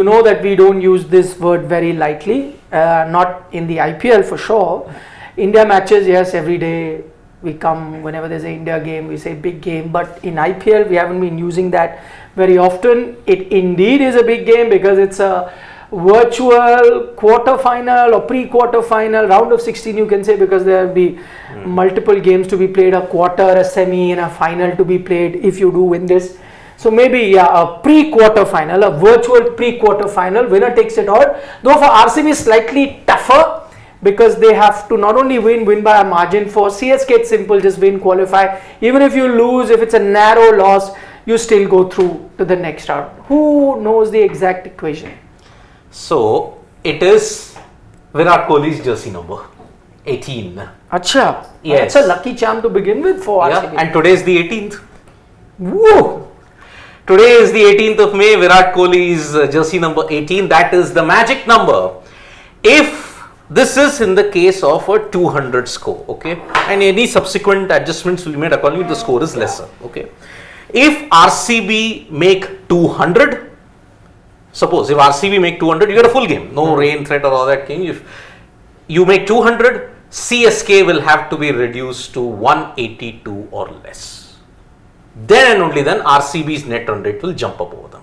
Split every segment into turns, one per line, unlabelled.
You know that we don't use this word very lightly, not in the IPL for sure. India matches, yes, every day we come, whenever there's an India game, we say big game, but in IPL we haven't been using that very often. It indeed is a big game because it's a virtual quarter-final or pre-quarter-final, round of 16 you can say, because there will be multiple games to be played, a quarter, a semi and a final to be played if you do win this. So maybe a pre-quarter final, a virtual pre-quarter final, winner takes it all. Though for RCB slightly tougher because they have to not only win by a margin. For CSK it's simple, just win, qualify. Even if you lose, if it's a narrow loss, you still go through to the next round. Who knows the exact equation?
So it is Virat Kohli's jersey number 18.
Acha,
yes.
That's a lucky charm to begin with for RCB.
And today is the 18th.
Whoa!
Today is the 18th of May, Virat Kohli's jersey number 18. That is the magic number. If this is in the case of a 200 score, okay, and any subsequent adjustments will be made accordingly, the score is lesser, okay. If RCB make 200, suppose if RCB make 200, you get a full game, no rain threat or all that thing. If you make 200, CSK will have to be reduced to 182 or less. Then and only then RCB's net run rate will jump up over them.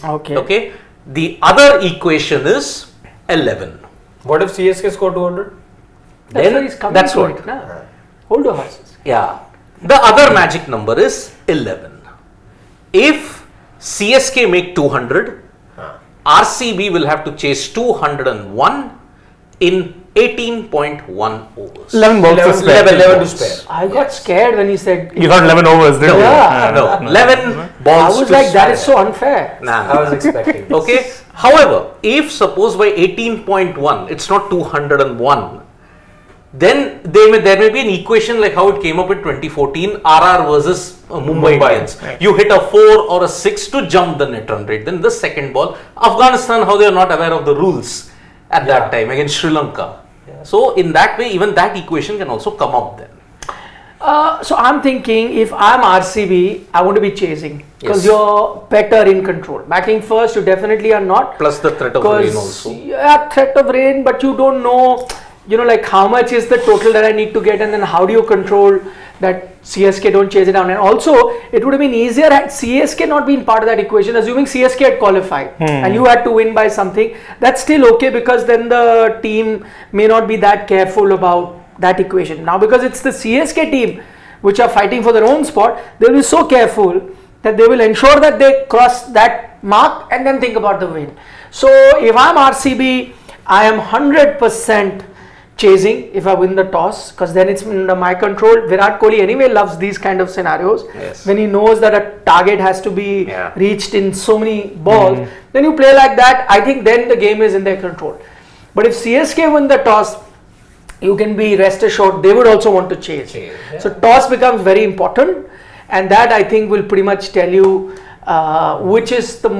Okay.
Okay. The other equation is 11.
What if CSK score 200?
That's what. Hold your horses.
Yeah. The other magic number is 11. If CSK make 200, RCB will have to chase 201 in 18.1 overs.
11 balls to spare.
11 to spare.
I got scared when he said...
You thought 11 overs, didn't you?
Yeah.
No, 11 balls
I was
to
like,
spare.
that is so unfair.
I was expecting.
Okay. However, if suppose by 18.1 it's not 201, then there may be an equation like how it came up in 2014 RR versus Mumbai Indians.
Right.
You hit a 4 or a 6 to jump the net run rate. Then the second ball, Afghanistan, how they are not aware of the rules at that time against Sri Lanka. So in that way, even that equation can also come up then.
So I'm thinking, if I'm RCB, I want to be chasing because
Yes.
you're better in control. Batting first, you definitely are not.
Plus the threat of rain also.
Yeah, threat of rain, but you don't know, like how much is the total that I need to get, and then how do you control that CSK don't chase it down. And also, it would have been easier had CSK not been part of that equation, assuming CSK had qualified and you had to win by something. That's still okay because then the team may not be that careful about that equation. Now, because it's the CSK team which are fighting for their own spot, they will be so careful that they will ensure that they cross that mark and then think about the win. So, if I'm RCB, I am 100% chasing if I win the toss, because then it's under my control. Virat Kohli anyway loves these kind of scenarios.
Yes.
When he knows that a target has to be
Yeah.
reached in so many balls, then you play like that. I think then the game is in their control. But if CSK win the toss, you can be rest assured they would also want to chase. So toss becomes very important, and that I think will pretty much tell you which is the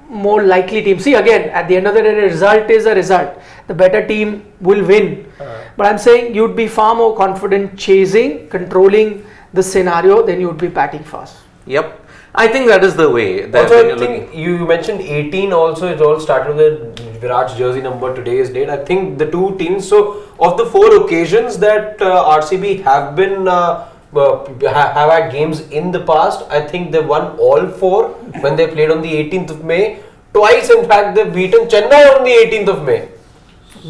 more likely team. See, again, at the end of the day, the result is a result. The better team will win. But I'm saying you'd be far more confident chasing, controlling the scenario than you'd be batting fast.
Yep. I think that is the way. That
Also,
when
I
you're
think you mentioned 18 also, it all started with Virat's jersey number, today's date. I think the two teams, so of the 4 occasions that RCB have been have had games in the past, I think they won all 4 when they played on the 18th of May. Twice, in fact, they've beaten Chennai on the 18th of May.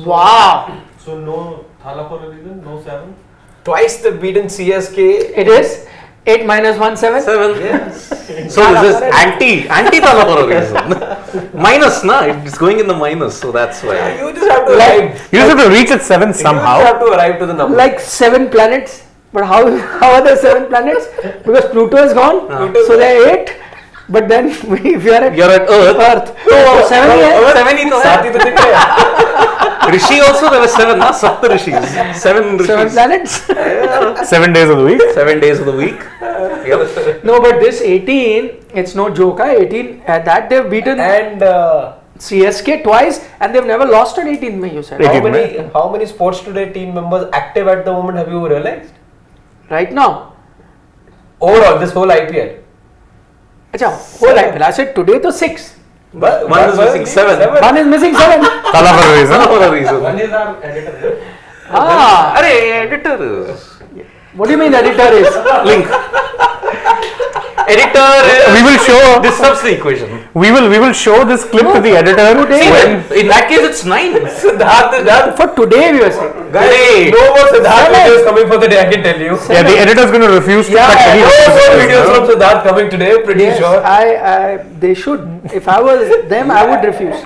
Wow!
So no Thala for a reason, no 7?
Twice they've beaten CSK.
It is 8 minus 1, 7.
7.
Yes.
So this is anti Thala for a reason. Minus, na? It's going in the minus, so that's why.
You just have to arrive.
You just have to reach at 7
You just
somehow.
have to arrive to the number.
Like 7 planets. But how are there 7 planets? Because Pluto is gone, so there are 8. But then if you are at
Earth.
so 7 है.
7 ही तो
साथ ही
है.
तो दिख रहे हैं.
Rishi also there were 7, na? Sapta Rishis. 7 Rishis.
7 planets.
7 days of the week.
7 days of the week. Yep.
No, but this 18, it's no joke. 18 at that they've beaten
And
CSK twice, and they've never lost on 18 May. You said
18
how many Sports Today team members active at the moment have you realized?
right now.
Overall, this whole IPL.
Achha, whole IPL. I said today to 6.
But
One is missing 7.
One is missing 7.
Tala for a reason.
For a reason.
One is our editor.
Ah,
Arey, editor.
what do you mean editor is?
Link. Editor
We will show.
disrupts the equation.
We will show this clip to the editor.
See,
when
in that case, it's 9.
Siddharth is done.
For today we were saying.
Guys,
Today.
no more Siddharth videos coming for the day, I can tell you.
yeah, the editor is going to refuse to
Yeah,
cut any
No
of
more
this,
videos
no?
from Siddharth coming today, pretty
Yes,
sure.
they should. If I was them, I would refuse.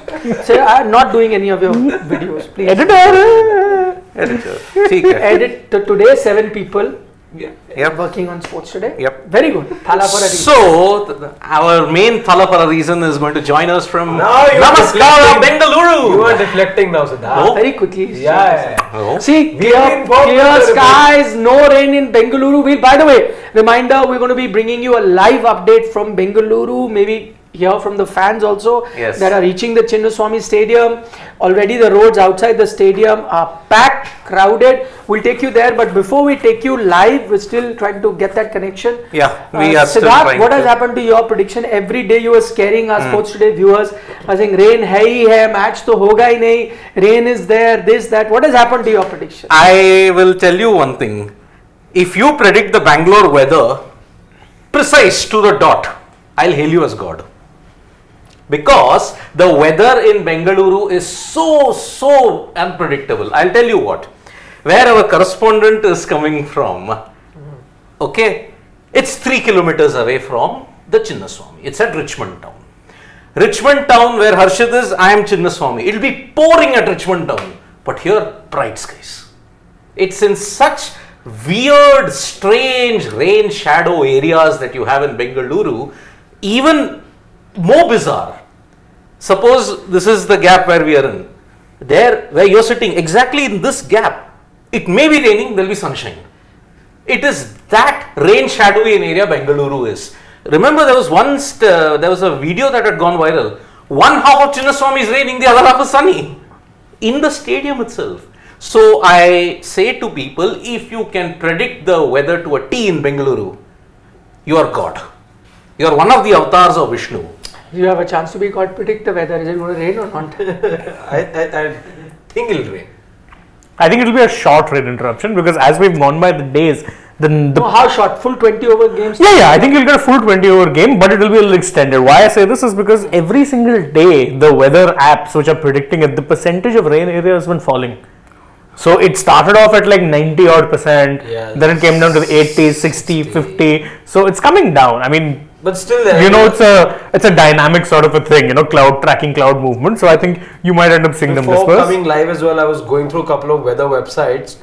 Say, I'm not doing any of your videos, please.
Editor.
Editor. ठीक है.
Edit today, 7 people
Yep.
working on sports today.
Yep.
Very good. Thala for a reason.
So, our main Thala for a reason is going to join us from
Now you are
Namaskar,
deflecting.
Bengaluru.
You are deflecting now, Siddharth.
No.
Very quickly.
Yeah.
Oh.
See,
We've been informed
clear
with the
skies, no rain in Bengaluru. By the way, reminder, we're going to be bringing you a live update from Bengaluru, maybe hear from the fans also
Yes.
that are reaching the Chinnaswamy Stadium. Already the roads outside the stadium are packed, crowded. We'll take you there, but before we take you live, we're still trying to get that connection.
Yeah, we are still
Siddharth,
trying
what
to.
has happened to your prediction? Every day you were scaring our Sports Today viewers. I think rain hai hi hai, match to hoga hi nahi, rain is there, this, that. What has happened to your prediction?
I will tell you one thing. If you predict the Bangalore weather precise to the dot, I'll hail you as God. Because the weather in Bengaluru is so unpredictable. I'll tell you what. Where our correspondent is coming from, okay, it's 3 kilometers away from the Chinnaswamy. It's at Richmond town. Richmond town, where Harshit is, I am Chinnaswamy. It'll be pouring at Richmond town. But here, bright skies. It's in such weird, strange rain shadow areas that you have in Bengaluru, even more bizarre. Suppose this is the gap where we are in. There, where you're sitting, exactly in this gap, it may be raining, there'll be sunshine. It is that rain shadowy an area Bengaluru is. Remember, there was once there was a video that had gone viral. One half of Chinnaswamy is raining, the other half is sunny. In the stadium itself. So I say to people, if you can predict the weather to a T in Bengaluru, you are God. You are one of the avatars of Vishnu.
You have a chance to be God. Predict the weather. Is it going to rain or not?
I think it'll rain.
I think it will be a short rain interruption because as we've gone by the days,
No, how short? Full 20 over games?
Yeah, I think you'll get a full 20 over game, but it will be a little extended. Why I say this is because every single day, the weather apps which are predicting it, the percentage of rain area has been falling. So it started off at like 90 odd percent,
Yeah,
then it came down to the 80, 60, 50. So it's coming down. I mean,
But still,
it's a dynamic sort of a thing, cloud tracking, cloud movement. So I think you might end up seeing them
before
disperse.
coming live as well, I was going through a couple of weather websites.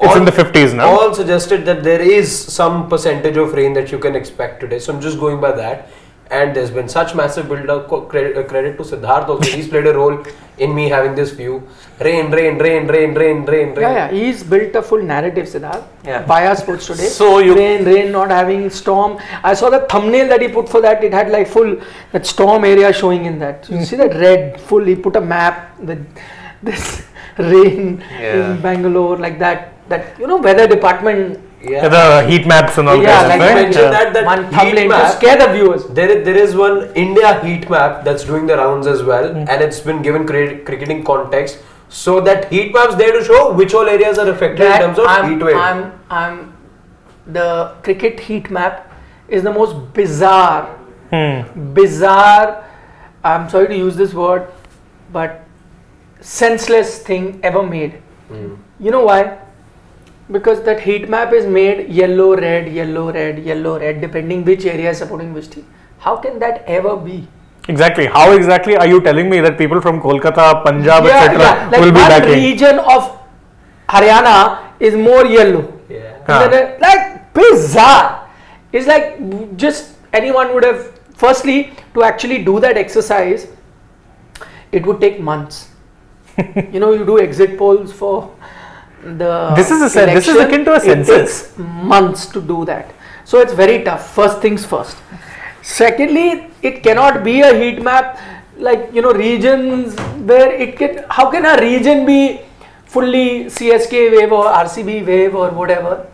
It's in the 50s now.
All suggested that there is some percentage of rain that you can expect today. So I'm just going by that. And there's been such massive build-up. Credit to Siddharth also. He's played a role in me having this view. Rain.
Yeah. He's built a full narrative, Siddharth.
Yeah.
Via Sports Today.
So you-
rain, not having storm. I saw the thumbnail that he put for that. It had like full that storm area showing in that. You see that red full. He put a map with this rain in Bangalore like that. That weather department.
Yeah, the heat maps and all
Yeah,
kinds
like
of
you
things.
mentioned
Yeah.
that
One
heat
thumbnail to
map,
scare the viewers.
there is one India heat map that's doing the rounds as well, and it's been given cricketing context. So that heat map's there to show which all areas are affected in terms of heat wave.
The cricket heat map is the most bizarre. I'm sorry to use this word, but senseless thing ever made. You know why? Because that heat map is made yellow, red, depending which area is supporting which team. How can that ever be?
Exactly. How exactly are you telling me that people from Kolkata, Punjab, etc.
Like
will be
one
backing?
region of Haryana is more yellow.
Yeah.
And then, like bizarre. It's like just anyone would have. Firstly, to actually do that exercise, it would take months. You do exit polls for the.
This is akin to a census.
It takes months to do that. So it's very tough. First things first. Secondly, it cannot be a heat map like regions where it can. How can a region be fully CSK wave or RCB wave or whatever?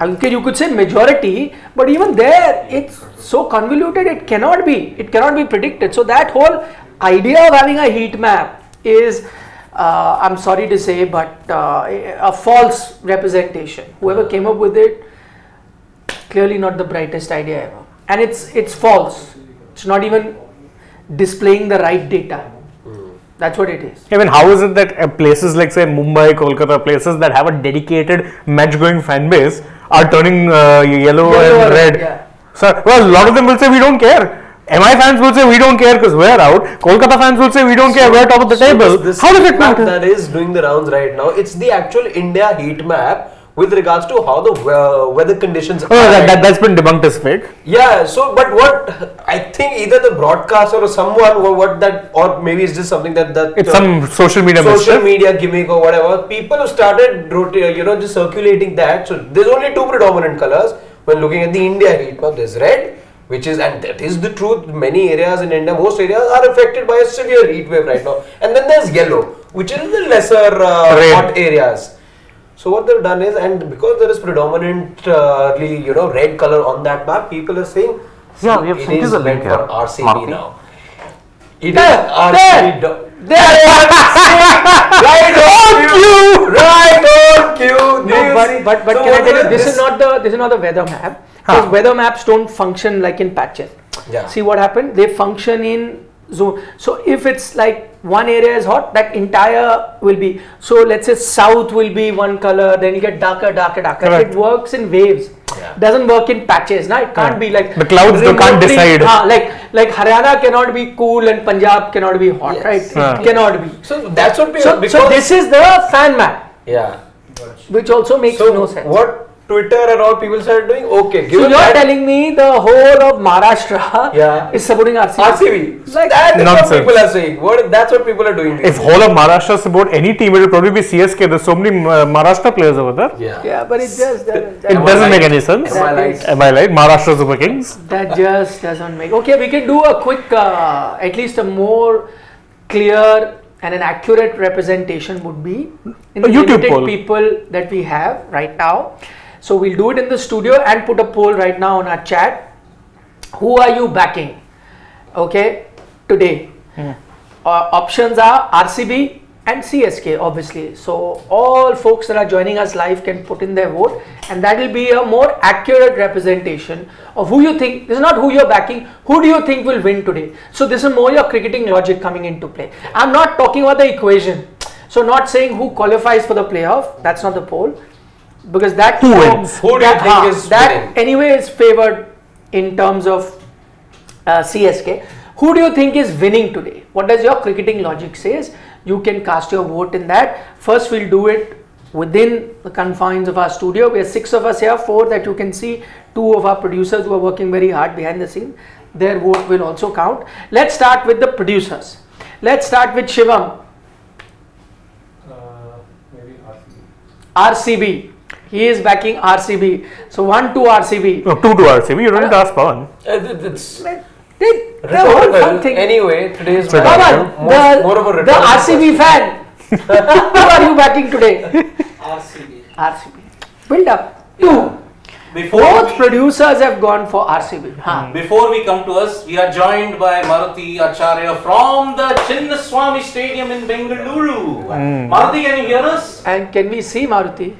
Okay, you could say majority, but even there, it's so convoluted. It cannot be predicted. So that whole idea of having a heat map is, I'm sorry to say, but a false representation. Whoever came up with it, clearly not the brightest idea ever, and it's false. It's not even displaying the right data. That's what it is.
I mean, how is it that places like, say, Mumbai, Kolkata, places that have a dedicated match-going fan base are turning yellow and red?
Yeah.
So, well, a lot of them will say we don't care. MI fans will say we don't care because we're out. Kolkata fans will say we don't care, we're top of the table. How does it matter?
That is doing the rounds right now. It's the actual India heat map with regards to how the weather conditions are.
That's been debunked as fake.
Yeah, so but what I think either the broadcaster or someone or maybe it's just something that
it's some social media
gimmick or whatever. People have started just circulating that. So there's only two predominant colors when looking at the India heat map. There's red, which is, and that is the truth. Many areas in India, most areas are affected by a severe heat wave right now. And then there's yellow, which is the lesser hot areas. So what they've done is, and because there is predominantly red color on that map, people are saying,
Yeah, we have
it
sent you
is
the
meant
link
for
here.
RCB
Marty.
now. It is RCB. Right on cue.
But can I tell you, this is not the weather map. Because weather maps don't function like in patches.
Yeah.
See what happened? They function in zone. So if it's like one area is hot, that entire will be. So let's say south will be one color, then you get darker.
Correct.
It works in waves.
Yeah.
Doesn't work in patches. Now it can't be like
the clouds. They can't decide.
Like Haryana cannot be cool and Punjab cannot be hot,
Yes.
right? It cannot be.
So that's what
So this is the fan map,
yeah.
which also makes no sense.
What Twitter and all people started doing? Okay,
So
given
you're
that
telling me the whole of Maharashtra is supporting RCB?
RCB.
Like,
That is what
nonsense.
people are saying. That's what people are doing.
If whole of Maharashtra support any team, it will probably be CSK. There's so many Maharashtra players over there.
yeah, but it just doesn't.
It doesn't make any sense.
Am I right?
Am I right? Maharashtra Super Kings.
That just doesn't make. Okay, we can do a quick, at least a more clear and an accurate representation would be in the
A YouTube
limited
poll.
people that we have right now. So we'll do it in the studio and put a poll right now on our chat. Who are you backing? Okay, today. Options are RCB and CSK, obviously. So all folks that are joining us live can put in their vote, and that will be a more accurate representation of who you think. This is not who you're backing. Who do you think will win today? So this is more your cricketing logic coming into play. I'm not talking about the equation. So not saying who qualifies for the playoff. That's not the poll. Because that
Who wins?
Who do you think is
that
winning?
anyway is favored in terms of CSK. Who do you think is winning today? What does your cricketing logic says? You can cast your vote in that. First, we'll do it within the confines of our studio. We are 6 of us here, 4 that you can see, 2 of our producers who are working very hard behind the scene. Their vote will also count. Let's start with the producers. Let's start with Shivam.
Maybe RCB.
RCB. He is backing RCB. So 1 to RCB.
No, 2 to RCB. You don't need to ask Pawan.
It's
The whole fun thing.
anyway, today's
So
match,
Pawan,
more of a
the
rhetorical
RCB fan. Who are you backing today?
RCB.
RCB. Build up. 2.
Before
Both
we,
producers have gone for RCB. Huh.
before we come to us, we are joined by Maruti Acharya from the Chinnaswamy Stadium in Bengaluru. Maruti, can you hear us?
And can we see Maruti?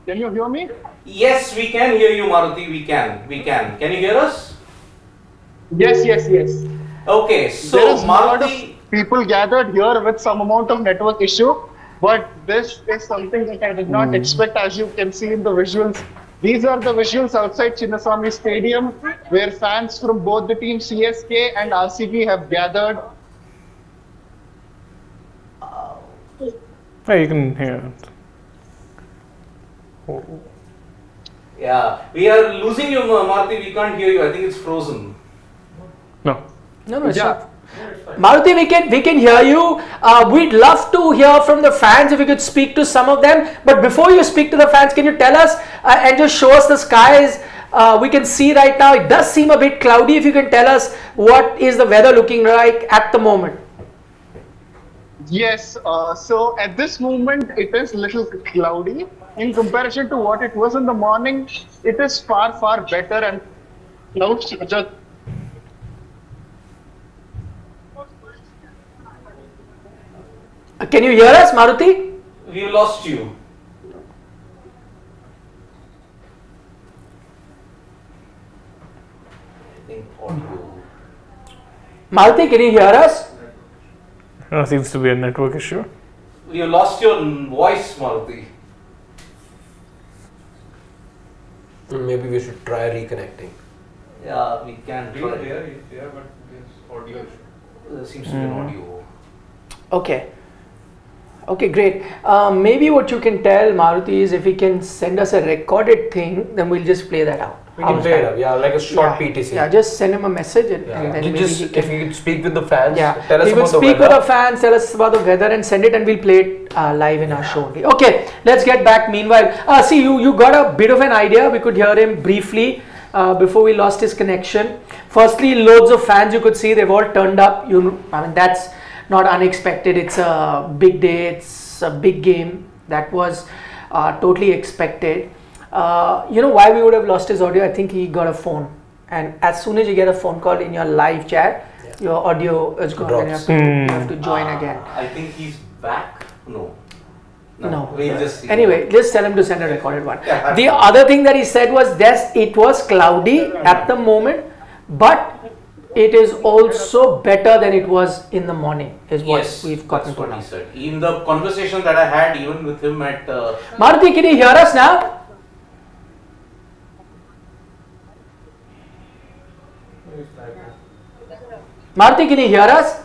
Can you hear me?
Yes, we can hear you, Maruti. We can. Can you hear us?
Yes.
Okay,
There
so
is a lot of
Maruti.
people gathered here with some amount of network issue, but this is something that I did not expect, as you can see in the visuals. These are the visuals outside Chinnaswamy Stadium, where fans from both the teams CSK and RCB have gathered.
Hey, you can hear it.
Yeah, we are losing you, Maruti. We can't hear you. I think it's frozen.
No.
No, it's
Yeah.
not. Maruti, we can hear you. We'd love to hear from the fans if you could speak to some of them. But before you speak to the fans, can you tell us and just show us the skies? We can see right now. It does seem a bit cloudy. If you can tell us what is the weather looking like at the moment.
Yes, so at this moment it is little cloudy. In comparison to what it was in the morning, it is far better, and clouds are just
Can you hear us, Maruti?
We lost you. I think audio.
Maruti, can you hear us?
Seems to be a network issue.
You lost your voice, Maruti.
Maybe we should try reconnecting.
Yeah, we can try.
There, but there's audio issue.
There seems to be an audio.
Okay. Okay, great. Maybe what you can tell Maruti is if he can send us a recorded thing, then we'll just play that out.
We can play it up, yeah, like a short
Yeah.
PTC.
Yeah, just send him a message and then maybe
Just
he can.
if you could speak with the fans,
Yeah,
tell us
we will
about the
speak
weather.
with the fans, tell us about the weather and send it and we'll play it live in our show. Okay, let's get back. Meanwhile, see, you got a bit of an idea. We could hear him briefly before we lost his connection. Firstly, loads of fans you could see, they've all turned up. I mean, that's not unexpected. It's a big day, it's a big game. That was totally expected. You know why we would have lost his audio? I think he got a phone, and as soon as you get a phone call in your live chat, your audio is gone and you have to join again.
I think he's back. No.
No.
We'll just see.
Anyway, just tell him to send a recorded one.
Yeah,
The other thing that he said was that it was cloudy at the moment, but it is also better than it was in the morning, is what
Yes,
we've gotten
that's
to
what
know.
he said. In the conversation that I had even with him at
Maruti, can you hear us now? Maruti, can you hear us?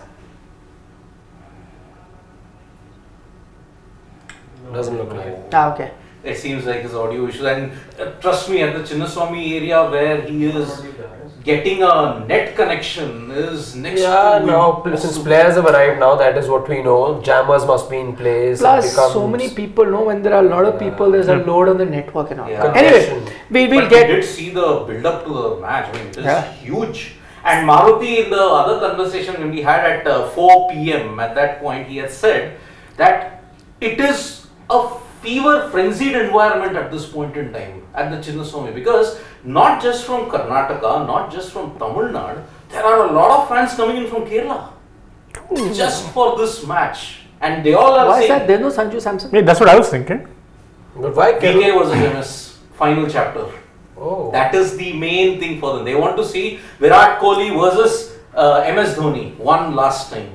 Doesn't look like.
Okay.
it seems like his audio issues, and trust me, at the Chinnaswamy area where he is getting a net connection is next
Yeah,
to
now since
impossible.
players have arrived now, that is what we know. Jammers must be in place.
Plus,
it becomes
so many people know when there are a lot of people, there's a load on the network and all.
Yeah.
Anyway,
Congestion.
we will
But
get.
we did see the build up to the match. I mean, it is
Yeah.
huge. And Maruti, in the other conversation when we had at 4 p.m. at that point, he had said that it is a fever frenzied environment at this point in time at the Chinnaswamy, because not just from Karnataka, not just from Tamil Nadu, there are a lot of fans coming in from Kerala just for this match, and they all are
Why is
saying
that? There's no Sanju Samson.
Yeah, that's what I was thinking.
But why
BK versus MS final chapter.
Oh.
That is the main thing for them. They want to see Virat Kohli versus MS Dhoni one last time.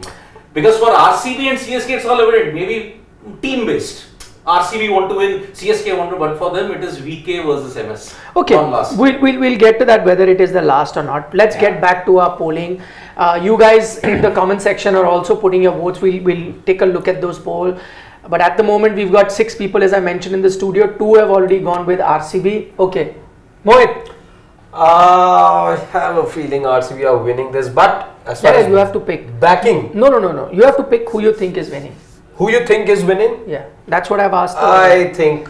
Because for RCB and CSK it's all about it. Maybe team based. RCB want to win, CSK want to, but for them it is VK versus MS.
Okay,
One last.
we'll get to that whether it is the last or not. Let's get back to our polling. You guys in the comment section are also putting your votes. We'll take a look at those polls. But at the moment we've got 6 people, as I mentioned, in the studio. 2 have already gone with RCB. Okay, Mohit.
I have a feeling RCB are winning this, but as far
Yeah,
as
you have to pick.
backing,
No. You have to pick who you think is winning.
who you think is winning?
Yeah, that's what I've asked.
I think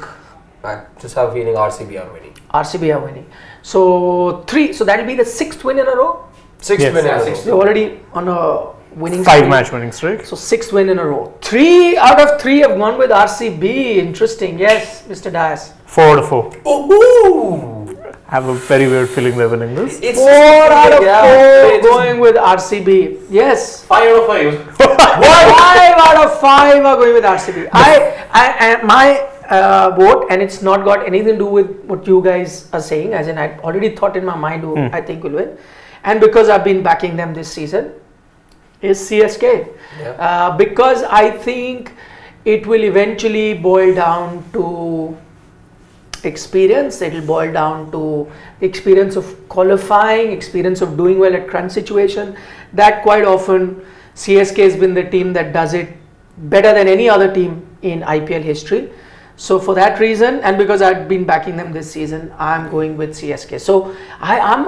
I just have a feeling RCB are winning.
RCB are winning. So 3. So that'll be the 6th win in a row.
Sixth
Yes.
win in a
Yeah,
row.
sixth.
We're already on a winning
5
streak.
match winning streak.
So 6th win in a row. 3 out of 3 have gone with RCB. Interesting. Yes, Mr. Dias.
4 to 4.
Oh,
I have a very weird feeling they're winning this.
it's
4 out of 4
yeah,
going with RCB. Yes.
5 out of 5.
5 out of 5 are going with RCB. My vote, and it's not got anything to do with what you guys are saying, as in I already thought in my mind who I think will win, and because I've been backing them this season, is CSK.
Yeah.
Because I think it will eventually boil down to experience. It will boil down to experience of qualifying, experience of doing well at crunch situation. That quite often CSK has been the team that does it better than any other team in IPL history. So for that reason, and because I've been backing them this season, I'm going with CSK. So I'm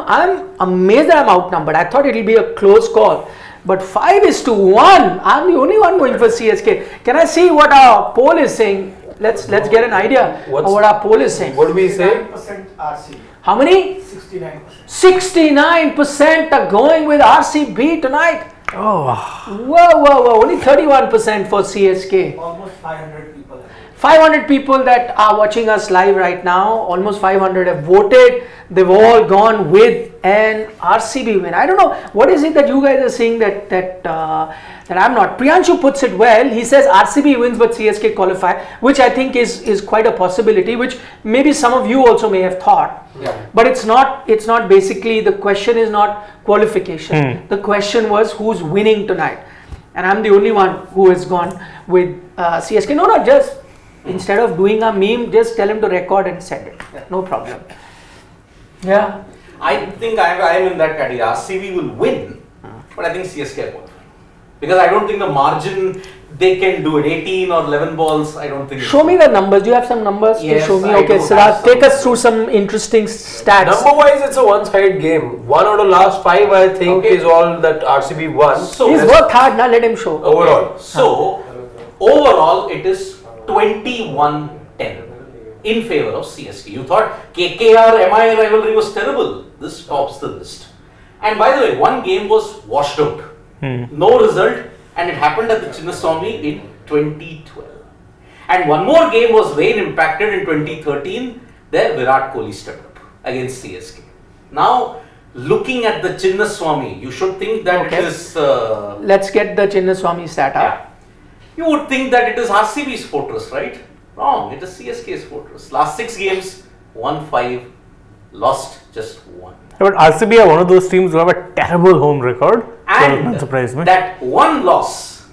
amazed that I'm outnumbered. I thought it'll be a close call, but 5-1. I'm the only one going for CSK. Can I see what our poll is saying? Let's get an idea of what our poll is saying.
What do we say?
9% RCB.
How many?
69%.
69% are going with RCB tonight.
Oh,
Whoa. Only 31% for CSK.
Almost 500 people.
500 people that are watching us live right now, almost 500 have voted. They've all gone with an RCB win. I don't know, what is it that you guys are saying that I'm not? Priyanshu puts it well. He says RCB wins but CSK qualify, which I think is quite a possibility, which maybe some of you also may have thought.
Yeah.
But it's not basically, the question is not qualification. The question was who's winning tonight. And I'm the only one who has gone with CSK. No, just instead of doing a meme, just tell him to record and send it. No problem. Yeah.
I think I am in that category. RCB will win, but I think CSK will. Because I don't think the margin they can do it. 18 or 11 balls, I don't think.
Show me the numbers. Do you have some numbers
Yes,
to show me?
I
Okay,
do
Siddharth,
have some
take us
numbers.
through some interesting stats.
Number wise, it's a one-sided game. 1 out of last 5, I think,
Okay.
is all that RCB won.
So
He's worked hard, now let him show.
Overall.
So overall, it is 21-10 in favor of CSK. You thought KKR MI rivalry was terrible. This tops the list. And by the way, one game was washed out. No result, and it happened at the Chinnaswamy in 2012. And one more game was rain impacted in 2013. There Virat Kohli stepped up against CSK. Now, looking at the Chinnaswamy, you should think that
Okay.
it is.
Let's get the Chinnaswamy stat up.
Yeah. You would think that it is RCB's fortress, right? Wrong, it is CSK's fortress. Last 6 games, won 5, lost just 1.
But RCB are one of those teams who have a terrible home record. So
And
that surprised me.
that one loss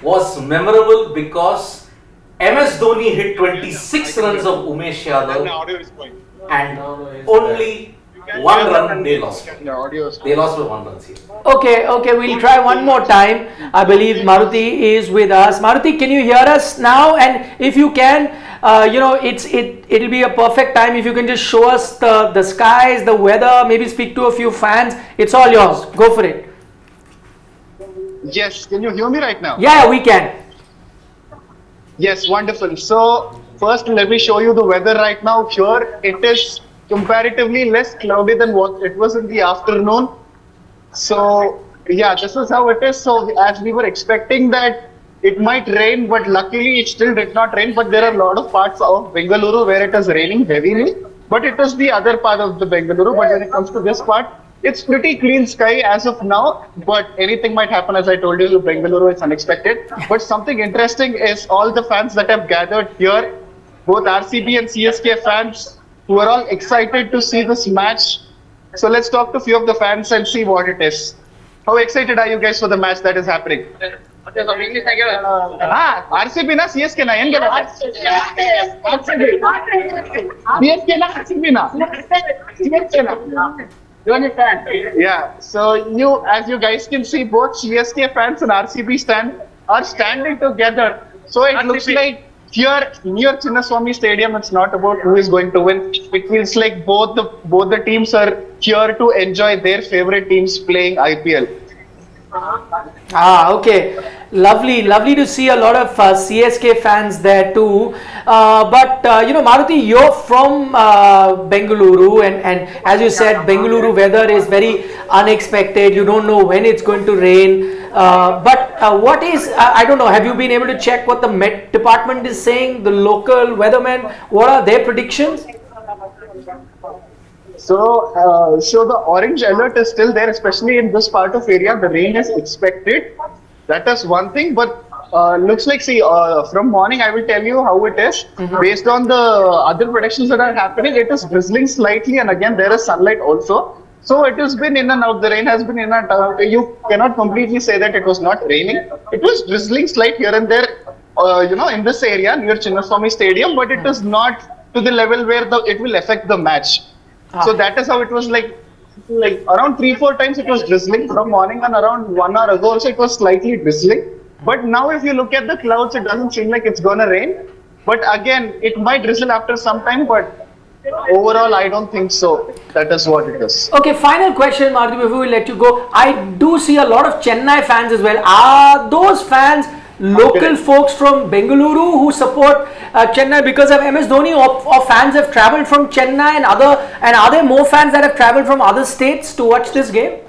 was memorable because MS Dhoni hit 26 runs of Umesh Yadav and only 1 run they lost. They lost by 1 run.
Okay, we'll try one more time. I believe Maruti is with us. Maruti, can you hear us now? And if you can, it'll be a perfect time if you can just show us the skies, the weather, maybe speak to a few fans. It's all yours. Go for it.
Yes, can you hear me right now?
Yeah, we can.
Yes, wonderful. So, first let me show you the weather right now. Here, it is comparatively less cloudy than what it was in the afternoon. So, yeah, this is how it is. So, as we were expecting that it might rain, but luckily it still did not rain. But there are a lot of parts of Bengaluru where it is raining heavily. But it is the other part of the Bengaluru. But when it comes to this part, it's pretty clean sky as of now. But anything might happen, as I told you, Bengaluru is unexpected. But something interesting is all the fans that have gathered here, both RCB and CSK fans, who are all excited to see this match. So let's talk to a few of the fans and see what it is. How excited are you guys for the match that is happening? RCB na CSK na ಏನು CSK na RCB na CSK na. Yeah, so as you guys can see, both CSK fans and RCB are standing together. So it looks like here near Chinnaswamy Stadium, it's not about who is going to win. It feels like both the teams are here to enjoy their favorite teams playing IPL.
Okay. Lovely to see a lot of CSK fans there too. But Maruti, you're from Bengaluru, and as you said, Bengaluru weather is very unexpected. You don't know when it's going to rain. But what is, I don't know, have you been able to check what the Met department is saying, the local weathermen, what are their predictions?
So the orange alert is still there, especially in this part of area. The rain is expected. That is one thing, but looks like, from morning I will tell you how it is. Based on the other predictions that are happening, it is drizzling slightly, and again there is sunlight also. So it has been in and out. The rain has been in and out. You cannot completely say that it was not raining. It was drizzling slight here and there, in this area near Chinnaswamy Stadium, but it is not to the level where it will affect the match. So that is how it was like around 3-4 times it was drizzling from morning, and around 1 hour ago also it was slightly drizzling. But now if you look at the clouds, it doesn't seem like it's gonna rain. But again, it might drizzle after some time, but overall I don't think so. That is what it is.
Okay, final question, Maruti, before we let you go. I do see a lot of Chennai fans as well. Are those fans local folks from Bengaluru who support Chennai because of MS Dhoni, or fans have travelled from Chennai, and are there more fans that have travelled from other states to watch this game?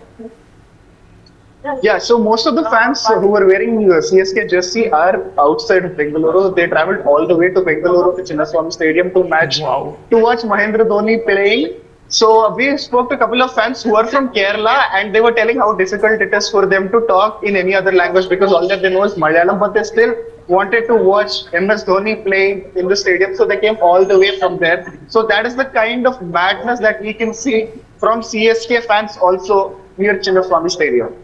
Yeah, so most of the fans who were wearing CSK jersey are outside of Bengaluru. They traveled all the way to Bengaluru to Chinnaswamy Stadium to watch Mahendra Dhoni playing. So we spoke to a couple of fans who are from Kerala, and they were telling how difficult it is for them to talk in any other language because all that they know is Malayalam, but they still wanted to watch MS Dhoni playing in the stadium, so they came all the way from there. So that is the kind of madness that we can see from CSK fans also near Chinnaswamy Stadium.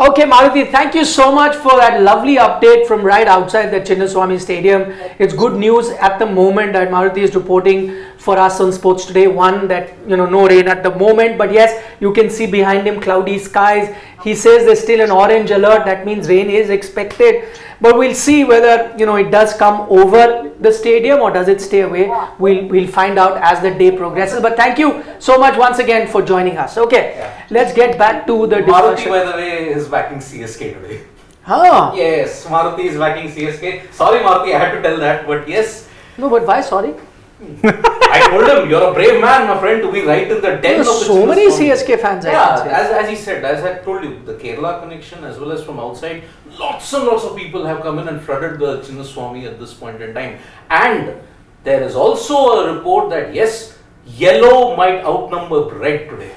Okay, Maruti, thank you so much for that lovely update from right outside the Chinnaswamy Stadium. It's good news at the moment that Maruti is reporting for us on Sports Today. One, that no rain at the moment, but yes, you can see behind him cloudy skies. He says there's still an orange alert. That means rain is expected. But we'll see whether it does come over the stadium or does it stay away. We'll find out as the day progresses. But thank you so much once again for joining us. Okay, let's get back to the
Maruti,
discussion.
by the way, is backing CSK today.
Huh?
Yes, Maruti is backing CSK. Sorry, Maruti, I had to tell that, but yes.
No, but why? Sorry.
I told him, you're a brave man, my friend, to be right in the den
There's
of the
so many
Chinnaswamy.
CSK fans. I
Yeah,
can say.
as he said, as I told you, the Kerala connection as well as from outside, lots and lots of people have come in and flooded the Chinnaswamy at this point in time. And there is also a report that yes, yellow might outnumber red today.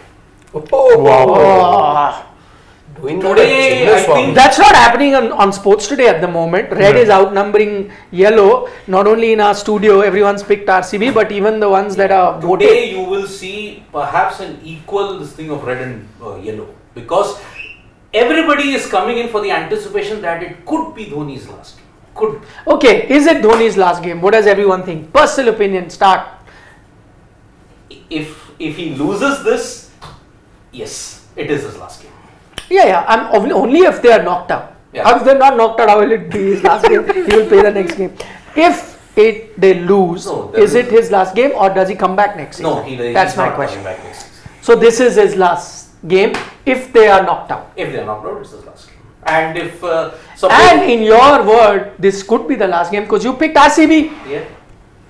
Oh.
Today, I think
That's not happening on Sports Today at the moment. Red is outnumbering yellow. Not only in our studio, everyone's picked RCB, but even the ones that are voted.
today you will see perhaps an equal this thing of red and yellow, because everybody is coming in for the anticipation that it could be Dhoni's last game. Could.
Okay, is it Dhoni's last game? What does everyone think? Personal opinion, start.
If he loses this, yes, it is his last game.
Yeah, I'm only if they are knocked out.
Yeah.
If they're not knocked out, how will it be his last game? He will play the next game. If they lose,
No,
is it his last game or does he come back next season?
No, he's
That's my
not
question.
coming back next season.
So this is his last game if they are knocked out.
If they are knocked out, it's his last game. And if suppose,
And in your word, this could be the last game because you picked RCB.
yeah,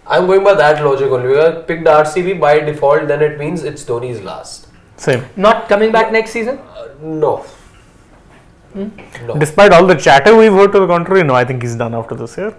I'm going by that logic only. Because I picked RCB by default, then it means it's Dhoni's last.
Same.
Not coming back next season?
No. No.
Despite all the chatter we've heard to the contrary, no, I think he's done after this year.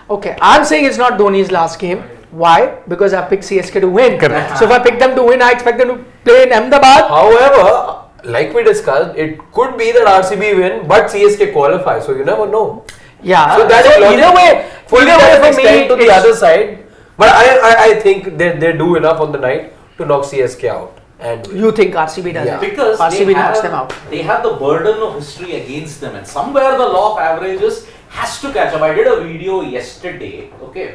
Okay, I'm saying it's not Dhoni's last game. Why? Because I picked CSK to win.
Correct.
So if I pick them to win, I expect them to play in Ahmedabad.
However, like we discussed, it could be that RCB win, but CSK qualify. So you never know.
Yeah.
So that's
so
logic.
either way,
Fully
either way
doesn't
for
extend
me,
to the
it's-
other side. But I think they do enough on the night to knock CSK out and win.
You think RCB does
Yeah.
it?
because
RCB knocks them out.
they have the burden of history against them, and somewhere the law of averages has to catch up. I did a video yesterday. Okay,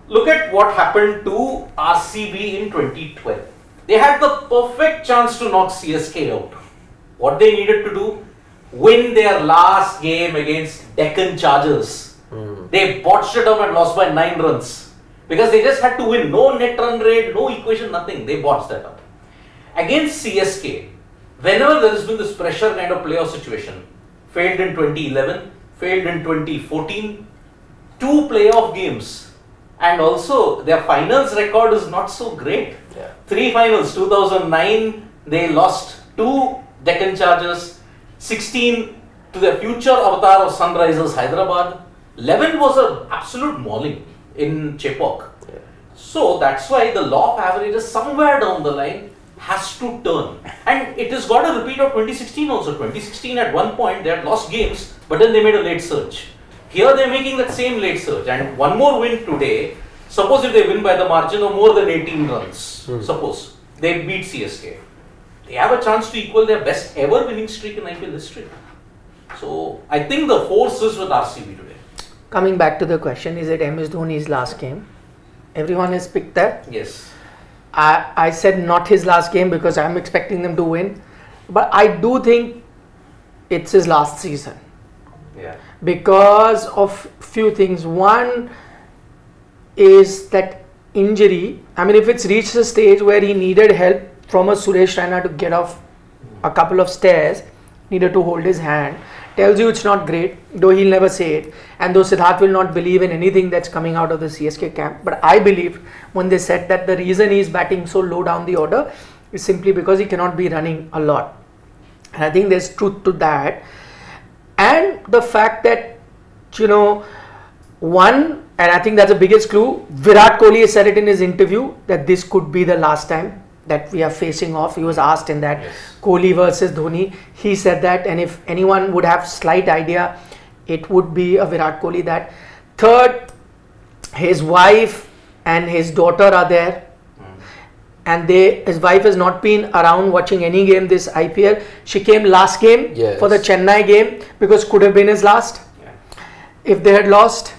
look at what happened to RCB in 2012. They had the perfect chance to knock CSK out. What they needed to do, win their last game against Deccan Chargers. They botched it up and lost by 9 runs because they just had to win. No net run rate, no equation, nothing. They botched that up. Against CSK, whenever there has been this pressure kind of playoff situation, failed in 2011, failed in 2014, 2 playoff games, and also their finals record is not so great.
Yeah.
3 finals, 2009 they lost to Deccan Chargers, 16 to the future avatar of Sunrisers Hyderabad, 11 was an absolute mauling in Chepauk. So that's why the law of averages somewhere down the line has to turn, and it has got a repeat of 2016 also. 2016 at one point they had lost games, but then they made a late surge. Here they're making that same late surge, and one more win today. Suppose if they win by the margin of more than 18 runs, suppose they beat CSK, they have a chance to equal their best ever winning streak in IPL history. So I think the force is with RCB today.
Coming back to the question, is it MS Dhoni's last game? Everyone has picked that.
Yes.
I said not his last game because I'm expecting them to win. But I do think it's his last season
Yeah.
because of few things. One is that injury. I mean, if it's reached a stage where he needed help from a Suresh Raina to get off a couple of stairs, needed to hold his hand, tells you it's not great, though he'll never say it, and though Siddharth will not believe in anything that's coming out of the CSK camp. But I believe when they said that the reason he's batting so low down the order is simply because he cannot be running a lot. And I think there's truth to that. And the fact that, one, and I think that's the biggest clue, Virat Kohli has said it in his interview that this could be the last time that we are facing off. He was asked in that Kohli versus Dhoni. He said that, and if anyone would have slight idea, it would be a Virat Kohli that. Third, his wife and his daughter are there. And his wife has not been around watching any game this IPL. She came last game for the Chennai game because could have been his last. Yeah. If they had lost,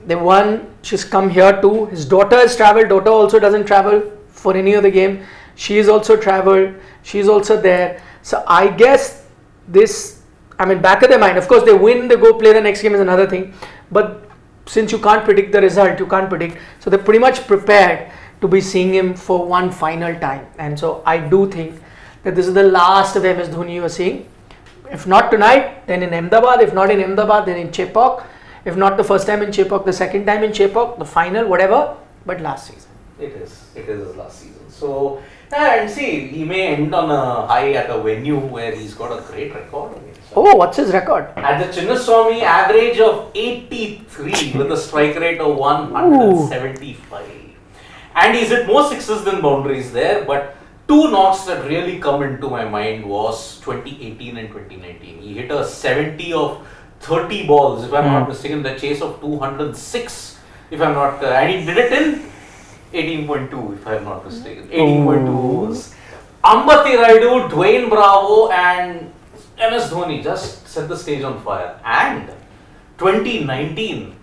they won. She's come here too. His daughter has travelled. Daughter also doesn't travel for any other game. She is also travelled. She's also there. So I guess back of their mind. Of course, they win, they go play the next game is another thing. But since you can't predict the result, so they're pretty much prepared to be seeing him for one final time. And so I do think that this is the last of MS Dhoni you are seeing. If not tonight, then in Ahmedabad. If not in Ahmedabad, then in Chepauk. If not the first time in Chepauk, the second time in Chepauk, the final, whatever, but last season.
It is his last season. So, and see, he may end on a high at a venue where he's got a great record.
Oh, what's his record?
At the Chinnaswamy, average of 83 with a strike rate of 175. And he's hit more sixes than boundaries there, but two knocks that really come into my mind was 2018 and 2019. He hit a 70 of 30 balls, if I'm not mistaken, the chase of 206, if I'm not, and he did it in 18.2, if I'm not mistaken. 18.2 overs. Ambati Raidu, Dwayne Bravo, and MS Dhoni just set the stage on fire. And 2019,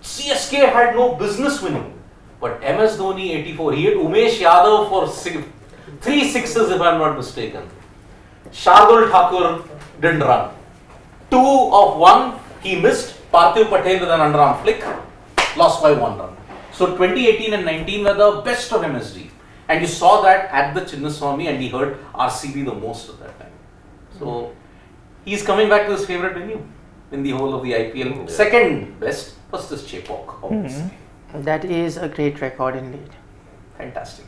CSK had no business winning. But MS Dhoni 84, he hit Umesh Yadav for 3 sixes if I'm not mistaken. Shardul Thakur didn't run. 2 of 1 he missed. Parthiv Patel with an underarm flick, lost by 1 run. So 2018 and 19 were the best of MSD. And you saw that at the Chinnaswamy and he hurt RCB the most at that time. So he's coming back to his favourite venue in the whole of the IPL. Second best, first is Chepauk, obviously.
That is a great record indeed.
Fantastic.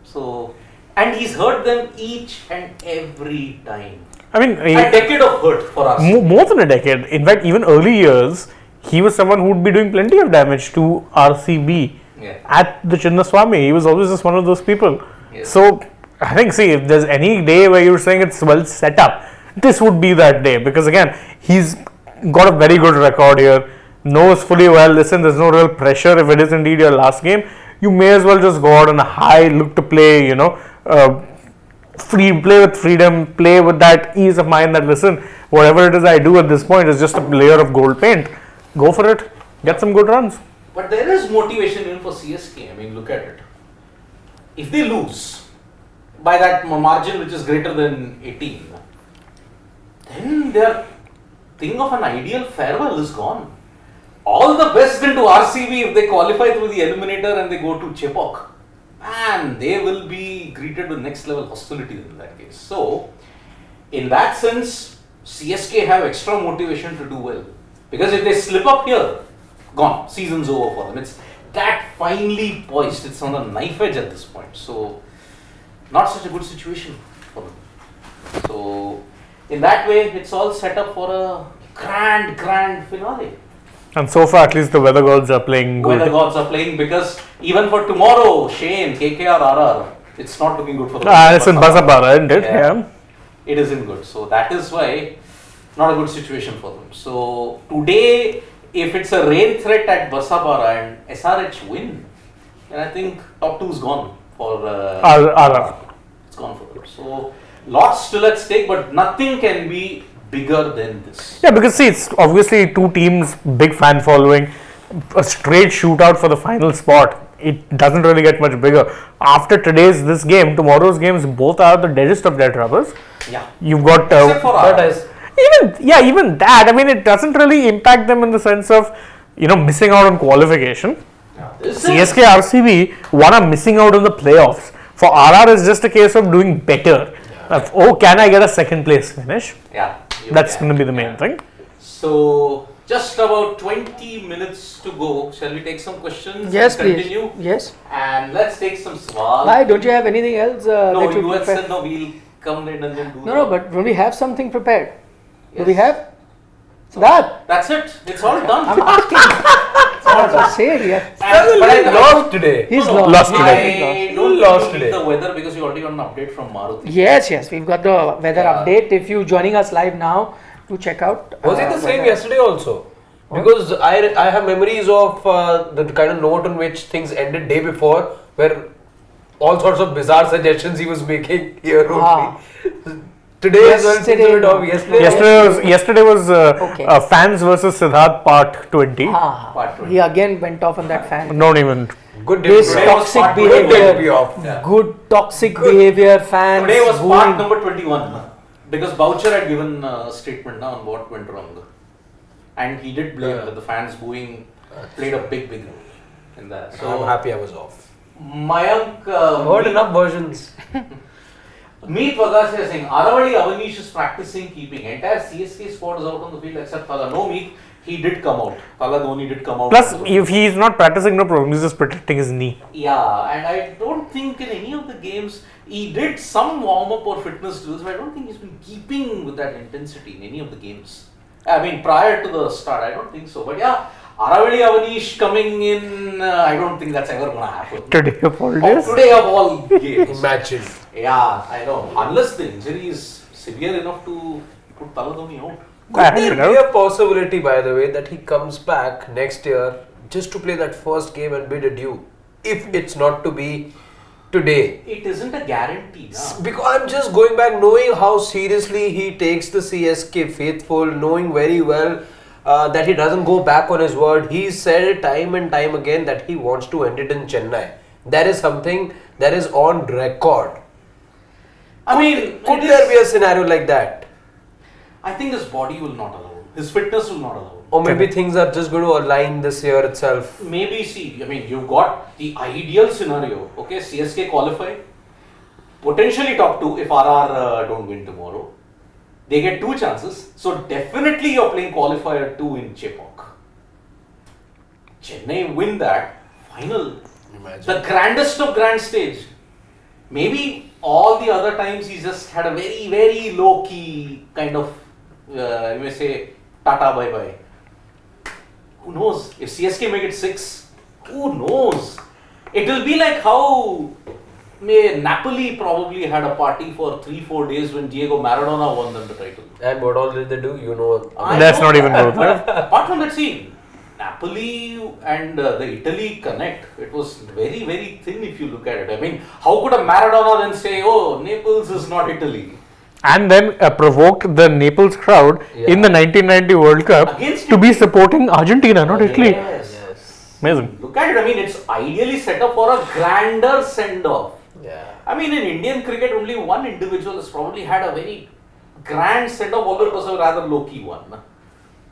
So, and he's hurt them each and every time.
I mean,
a decade of hurt for us.
More than a decade. In fact, even early years, he was someone who would be doing plenty of damage to RCB at the Chinnaswamy. He was always just one of those people. Yes. So, I think, if there's any day where you're saying it's well set up, this would be that day. Because again, he's got a very good record here. Knows fully well, listen, there's no real pressure. If it is indeed your last game, you may as well just go out on a high, look to play, play with freedom, play with that ease of mind that, listen, whatever it is I do at this point is just a layer of gold paint. Go for it, get some good runs.
But there is motivation even for CSK. I mean, look at it. If they lose by that margin which is greater than 18, then their thing of an ideal farewell is gone. All the best into RCB if they qualify through the eliminator and they go to Chepauk. And they will be greeted with next level hostility in that case. So, in that sense, CSK have extra motivation to do well. Because if they slip up here, gone. Season's over for them. It's that finely poised. It's on the knife edge at this point. So, not such a good situation for them. So, in that way, it's all set up for a grand finale.
And so far, at least the weather gods are playing good.
Weather gods are playing because even for tomorrow, Shane, KKR, RR, it's not looking good for them.
It's in Basabara, isn't it? Yeah.
It isn't good. So that is why not a good situation for them. So today, if it's a rain threat at Basabara and SRH win, then I think top 2 is gone for
RR.
It's gone for them. So lots still at stake, but nothing can be bigger than this.
Yeah, because it's obviously two teams, big fan following, a straight shootout for the final spot. It doesn't really get much bigger. After tomorrow's games, both are the deadest of their troubles.
Yeah.
You've got
except for
even that. I mean, it doesn't really impact them in the sense of missing out on qualification.
Yeah.
CSK, RCB, one are missing out on the playoffs. For RR, it's just a case of doing better. Can I get a second place finish?
Yeah.
That's going to be the main thing.
So, just about 20 minutes to go. Shall we take some questions?
Yes,
and continue?
Please. Yes.
And let's take some swal.
Why? Don't you have anything else?
No,
that
you had said no, we'll come in and then do
No, but do we have something prepared? Do we have? Siddharth,
That's it. It's all done.
I'm asking. Siddharth, say it, yeah.
But I
Lost today.
He's
No,
lost.
Lost today.
I don't
Lost
think we
today.
need the weather because you already got an update from Maruti.
Yes, we've got the weather
Yeah.
update. If you joining us live now, do check out.
Was it the same
weather.
yesterday also? Because I have memories of the kind of note on which things ended day before, where all sorts of bizarre suggestions he was making here
Ah.
only. Today as well seems a bit off.
Yesterday was
Okay.
fans versus Siddharth part 20.
Ah,
Part 20.
he again went off on that fan.
Don't even.
Good day.
This
Today was
toxic
part two. Good day to be
behavior,
off.
Yeah.
good toxic behavior, fans.
Today was
booing.
part number 21 because Boucher had given a statement now on what went wrong. And he did blame that the fans booing played a big role in that.
So I'm happy I was off.
Mayank,
Heard enough versions.
Meet Vagasya saying Aravali Avanish is practicing keeping. Entire CSK squad is out on the field except Thala. No Meet, he did come out. Thala Dhoni did come out.
Plus, if he's not practicing, no problem. He's just protecting his knee.
Yeah, and I don't think in any of the games he did some warm up or fitness drills, but I don't think he's been keeping with that intensity in any of the games. I mean, prior to the start, I don't think so. But yeah, Aravali Avanish coming in, I don't think that's ever going to happen.
Today of all days.
Today of all games.
Imagine.
Yeah, I know. Unless the injury is severe enough to put Thala Dhoni out.
I
Could
don't
there be
know.
a possibility, by the way, that he comes back next year just to play that first game and bid adieu? If it's not to be today.
It isn't a guarantee. Na?
Because I'm just going back, knowing how seriously he takes the CSK faithful, knowing very well that he doesn't go back on his word. He said it time and time again that he wants to end it in Chennai. That is something that is on record.
I mean,
Could
it
there
is-
be a scenario like that?
I think his body will not allow. His fitness will not allow.
Or maybe things are just going to align this year itself.
Maybe see, I mean, you've got the ideal scenario. Okay, CSK qualify, potentially top 2 if RR don't win tomorrow. They get 2 chances. So definitely you're playing qualifier 2 in Chepauk. Chennai win that final. The grandest of grand stage. Maybe all the other times he's just had a very, very low key kind of, you may say, tata bye bye. Who knows? If CSK make it 6, who knows? It will be like how Napoli probably had a party for 3-4 days when Diego Maradona won them the title.
And what all did they do? You know.
I
Let's
know
not even
that,
go there.
but apart from that scene, Napoli and the Italy connect. It was very, very thin if you look at it. I mean, how could a Maradona then say, oh, Naples is not Italy?
And then provoked the Naples crowd in the 1990 World Cup
Against
to be supporting Argentina, not Italy.
Yes.
Amazing.
Look at it. I mean, it's ideally set up for a grander send-off.
Yeah.
I mean, in Indian cricket, only one individual has probably had a very grand send-off, although it was a rather low-key one.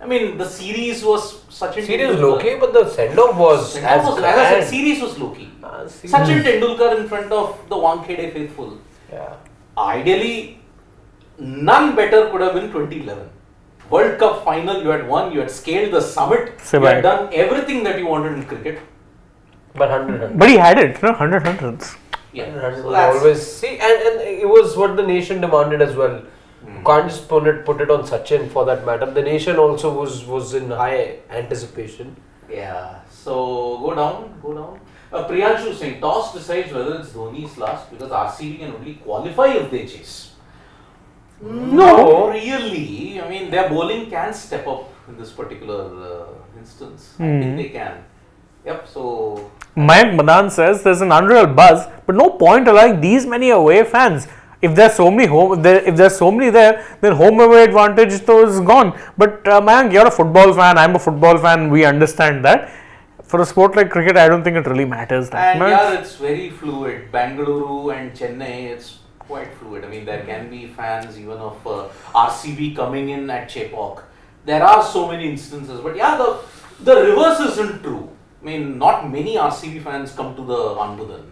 I mean, the series was Sachin
Series
Tendulkar.
low-key, but the send-off was
Send-off was, as I said, series was low-key.
series-
Sachin Tendulkar in front of the Wankhede faithful.
Yeah.
Ideally, none better could have been 2011. World Cup final, you had won, you had scaled the summit, you had done everything that you wanted in cricket.
But 100.
But he had it, 100 hundreds.
Yeah,
100
so
was
that's-
always see, and it was what the nation demanded as well. Can't just put it on Sachin for that matter. The nation also was in high anticipation.
Yeah, so go down. Priyanshu saying toss decides whether it's Dhoni's last because RCB can only qualify if they chase. No, really. I mean, their bowling can step up in this particular instance. I think they can. Yep, so
Mayank Madan says there's an unreal buzz, but no point allowing these many away fans. If there's so many there, then home away advantage though is gone. But Mayank, you're a football fan, I'm a football fan, we understand that. For a sport like cricket, I don't think it really matters that
and
much.
yeah, it's very fluid. Bengaluru and Chennai, it's quite fluid. I mean, there can be fans even of RCB coming in at Chepauk. There are so many instances, but yeah, the reverse isn't true. I mean, not many RCB fans come to the Anbudan,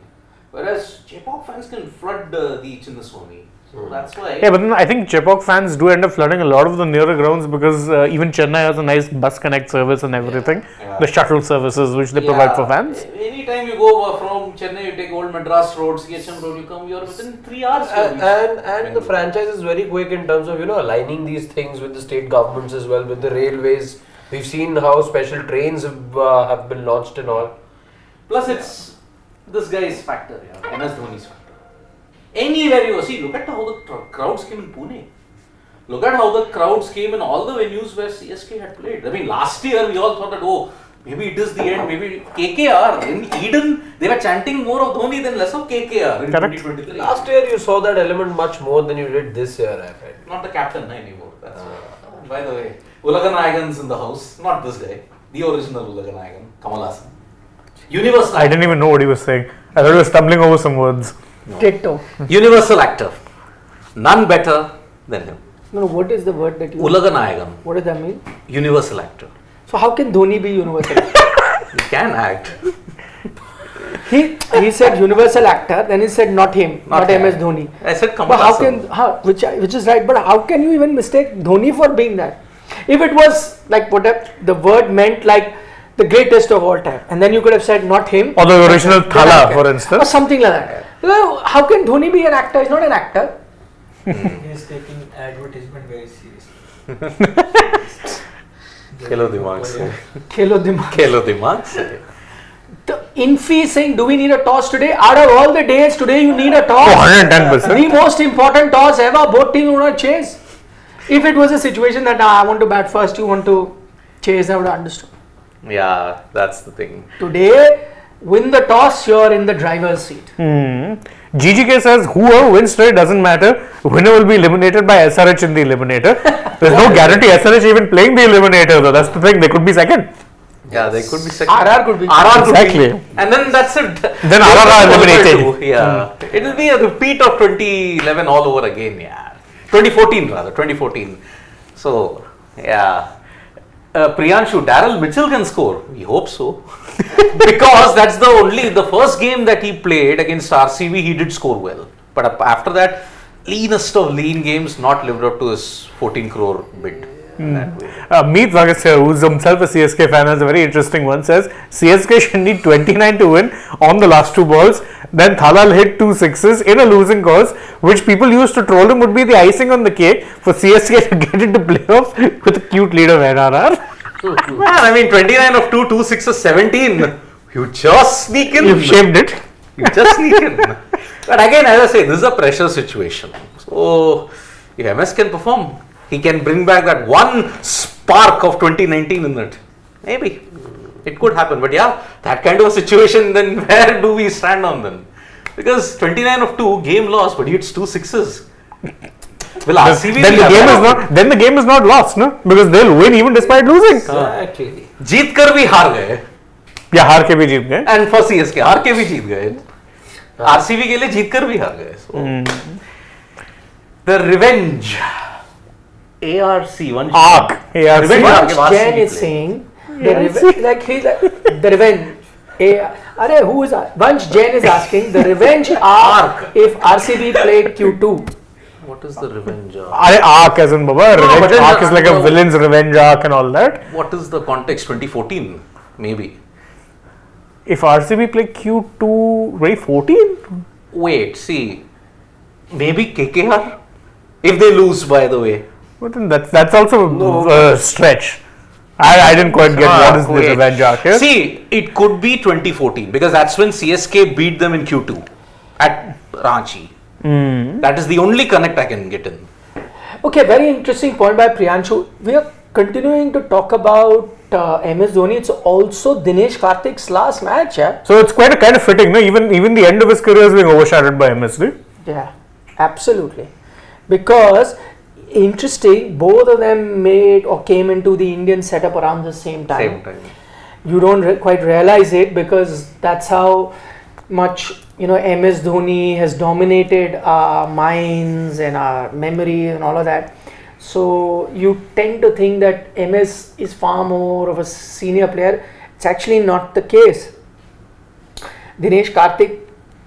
whereas Chepauk fans can flood the Chinnaswamy. So that's why.
Yeah, but then I think Chepauk fans do end up flooding a lot of the nearer grounds because even Chennai has a nice bus connect service and everything.
Yeah.
The shuttle services which they provide for fans.
Anytime you go from Chennai, you take Old Madras Road, CHM Road, you come, you're within 3 hours.
And the franchise is very quick in terms of aligning these things with the state governments as well, with the railways. We've seen how special trains have been launched and all.
Plus, it's this guy's factor, MS Dhoni's factor. Anywhere you see, look at how the crowds came in Pune. Look at how the crowds came in all the venues where CSK had played. I mean, last year we all thought that, maybe it is the end, maybe KKR. In Eden, they were chanting more of Dhoni than less of KKR in 2023.
Last year you saw that element much more than you did this year, I felt.
Not the captain anymore. That's by the way, Ulaganayagan's in the house. Not this guy. The original Ulaganayagan, Kamal Hassan. Universal.
I didn't even know what he was saying. I thought he was stumbling over some words.
Ditto.
Universal actor. None better than him.
No, what is the word that you...
Ulaganayagan.
What does that mean?
Universal actor.
So how can Dhoni be universal?
He can act.
He said universal actor, then he said not him, not
him.
MS Dhoni.
I said Kamal
But how
Hassan.
can, which is right, but how can you even mistake Dhoni for being that? If it was like whatever the word meant, like the greatest of all time, and then you could have said not him.
Or the original
then
Thala,
I can.
for
Or
instance.
something like that. Well, how can Dhoni be an actor? He's not an actor.
He is taking advertisement very seriously.
Khelo Dimag se.
Khelo dimag.
Khelo Dimag se.
The Infi saying, do we need a toss today? Out of all the days, today you need a toss.
110%.
The most important toss ever. Both teams want to chase. If it was a situation that I want to bat first, you want to chase, I would have understood.
Yeah, that's the thing.
Today, win the toss, you're in the driver's seat.
GGK says whoever wins today doesn't matter. Winner will be eliminated by SRH in the eliminator. There's no guarantee SRH even playing the eliminator though. That's the thing. They could be second.
Yeah, they could be second.
RR could be.
RR could
Exactly.
be. And then that's it.
Then RR are eliminated.
Yeah. It will be a repeat of 2011 all over again. Yeah. 2014 rather. 2014. So, yeah. Priyanshu, Daryl Mitchell can score. We hope so. Because that's the first game that he played against RCB, he did score well. But after that, leanest of lean games, not lived up to his 14 crore bid.
Meet Vagasya, who's himself a CSK fan, has a very interesting one. Says CSK should need 29 to win on the last two balls. Then Thalal hit 2 sixes in a losing cause, which people used to troll him would be the icing on the cake for CSK to get into playoffs with a cute lead of NRR.
Man, I mean 29 of 2, 2 6 17. You just sneak in.
You've shaved it.
You just sneak in. But again, as I say, this is a pressure situation. So, if MS can perform, he can bring back that one spark of 2019 in it. Maybe. It could happen. But yeah, that kind of a situation, then where do we stand on then? Because 29 of 2, game lost, but he hits 2 sixes. Will RCB
Then the game is not lost, no? Because they'll win even despite losing.
Exactly.
जीत कर भी हार गए.
Yeah, हार के भी जीत गए.
And for CSK, हार के भी जीत गए. RCB के लिए जीत कर भी हार गए. So, the revenge. ARC one.
ARC. ARC.
Revenge arc.
Vansh Jain is saying the revenge. Who is Vansh Jain is asking the revenge arc if RCB played Q2.
What is the revenge arc?
Arc as in Baba.
No,
Revenge
but then
arc is like a
no.
villain's revenge arc and all that.
What is the context? 2014, maybe.
If RCB play Q2, right, 14?
Wait, see, maybe KKR. If they lose, by the way.
But then that's also a stretch. I didn't quite get what is the revenge arc here.
See, it could be 2014 because that's when CSK beat them in Q2 at Ranchi. That is the only connect I can get in.
Okay, very interesting point by Priyanshu. We are continuing to talk about MS Dhoni. It's also Dinesh Karthik's last match. Yeah,
So it's quite a kind of fitting, no? Even the end of his career is being overshadowed by MSD.
yeah, absolutely. Because interesting, both of them made or came into the Indian setup around the same time.
Same time.
You don't quite realize it because that's how much MS Dhoni has dominated our minds and our memory and all of that. So you tend to think that MS is far more of a senior player. It's actually not the case. Dinesh Karthik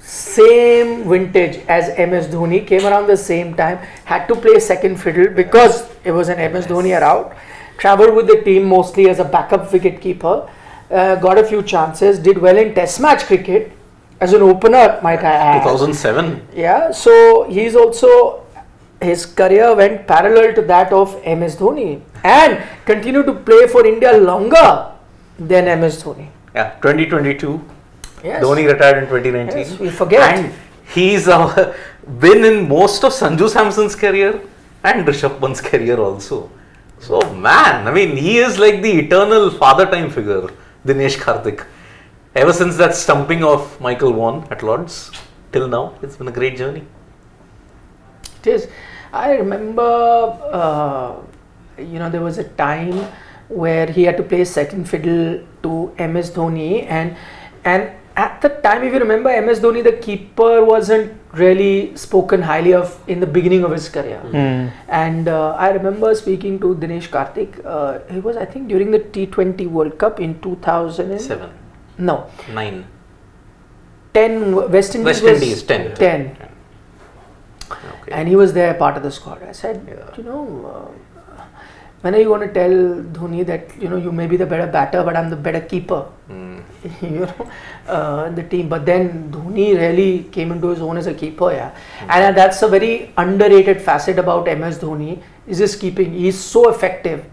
same vintage as MS Dhoni, came around the same time, had to play second fiddle because it was an MS Dhoni around. Traveled with the team mostly as a backup wicket keeper, got a few chances, did well in Test match cricket as an opener, might I add.
2007.
Yeah, so he's also, his career went parallel to that of MS Dhoni and continued to play for India longer than MS Dhoni.
Yeah, 2022.
Yes.
Dhoni retired in 2019.
Yes, we forget.
And he's been in most of Sanju Samson's career and Rishabh Pant's career also. So man, I mean, he is like the eternal father time figure, Dinesh Karthik. Ever since that stumping of Michael Vaughan at Lord's till now, it's been a great journey.
It is. I remember, there was a time where he had to play second fiddle to MS Dhoni, and at the time, if you remember, MS Dhoni, the keeper, wasn't really spoken highly of in the beginning of his career. And I remember speaking to Dinesh Karthik. He was, I think, during the T20 World Cup in 2007. No.
9.
10. West Indies.
West Indies, 10.
10.
Okay.
And he was there, part of the squad. I said, when are you going to tell Dhoni that you may be the better batter, but I'm the better keeper? The team. But then Dhoni really came into his own as a keeper, and that's a very underrated facet about MS Dhoni, is his keeping. He's so effective.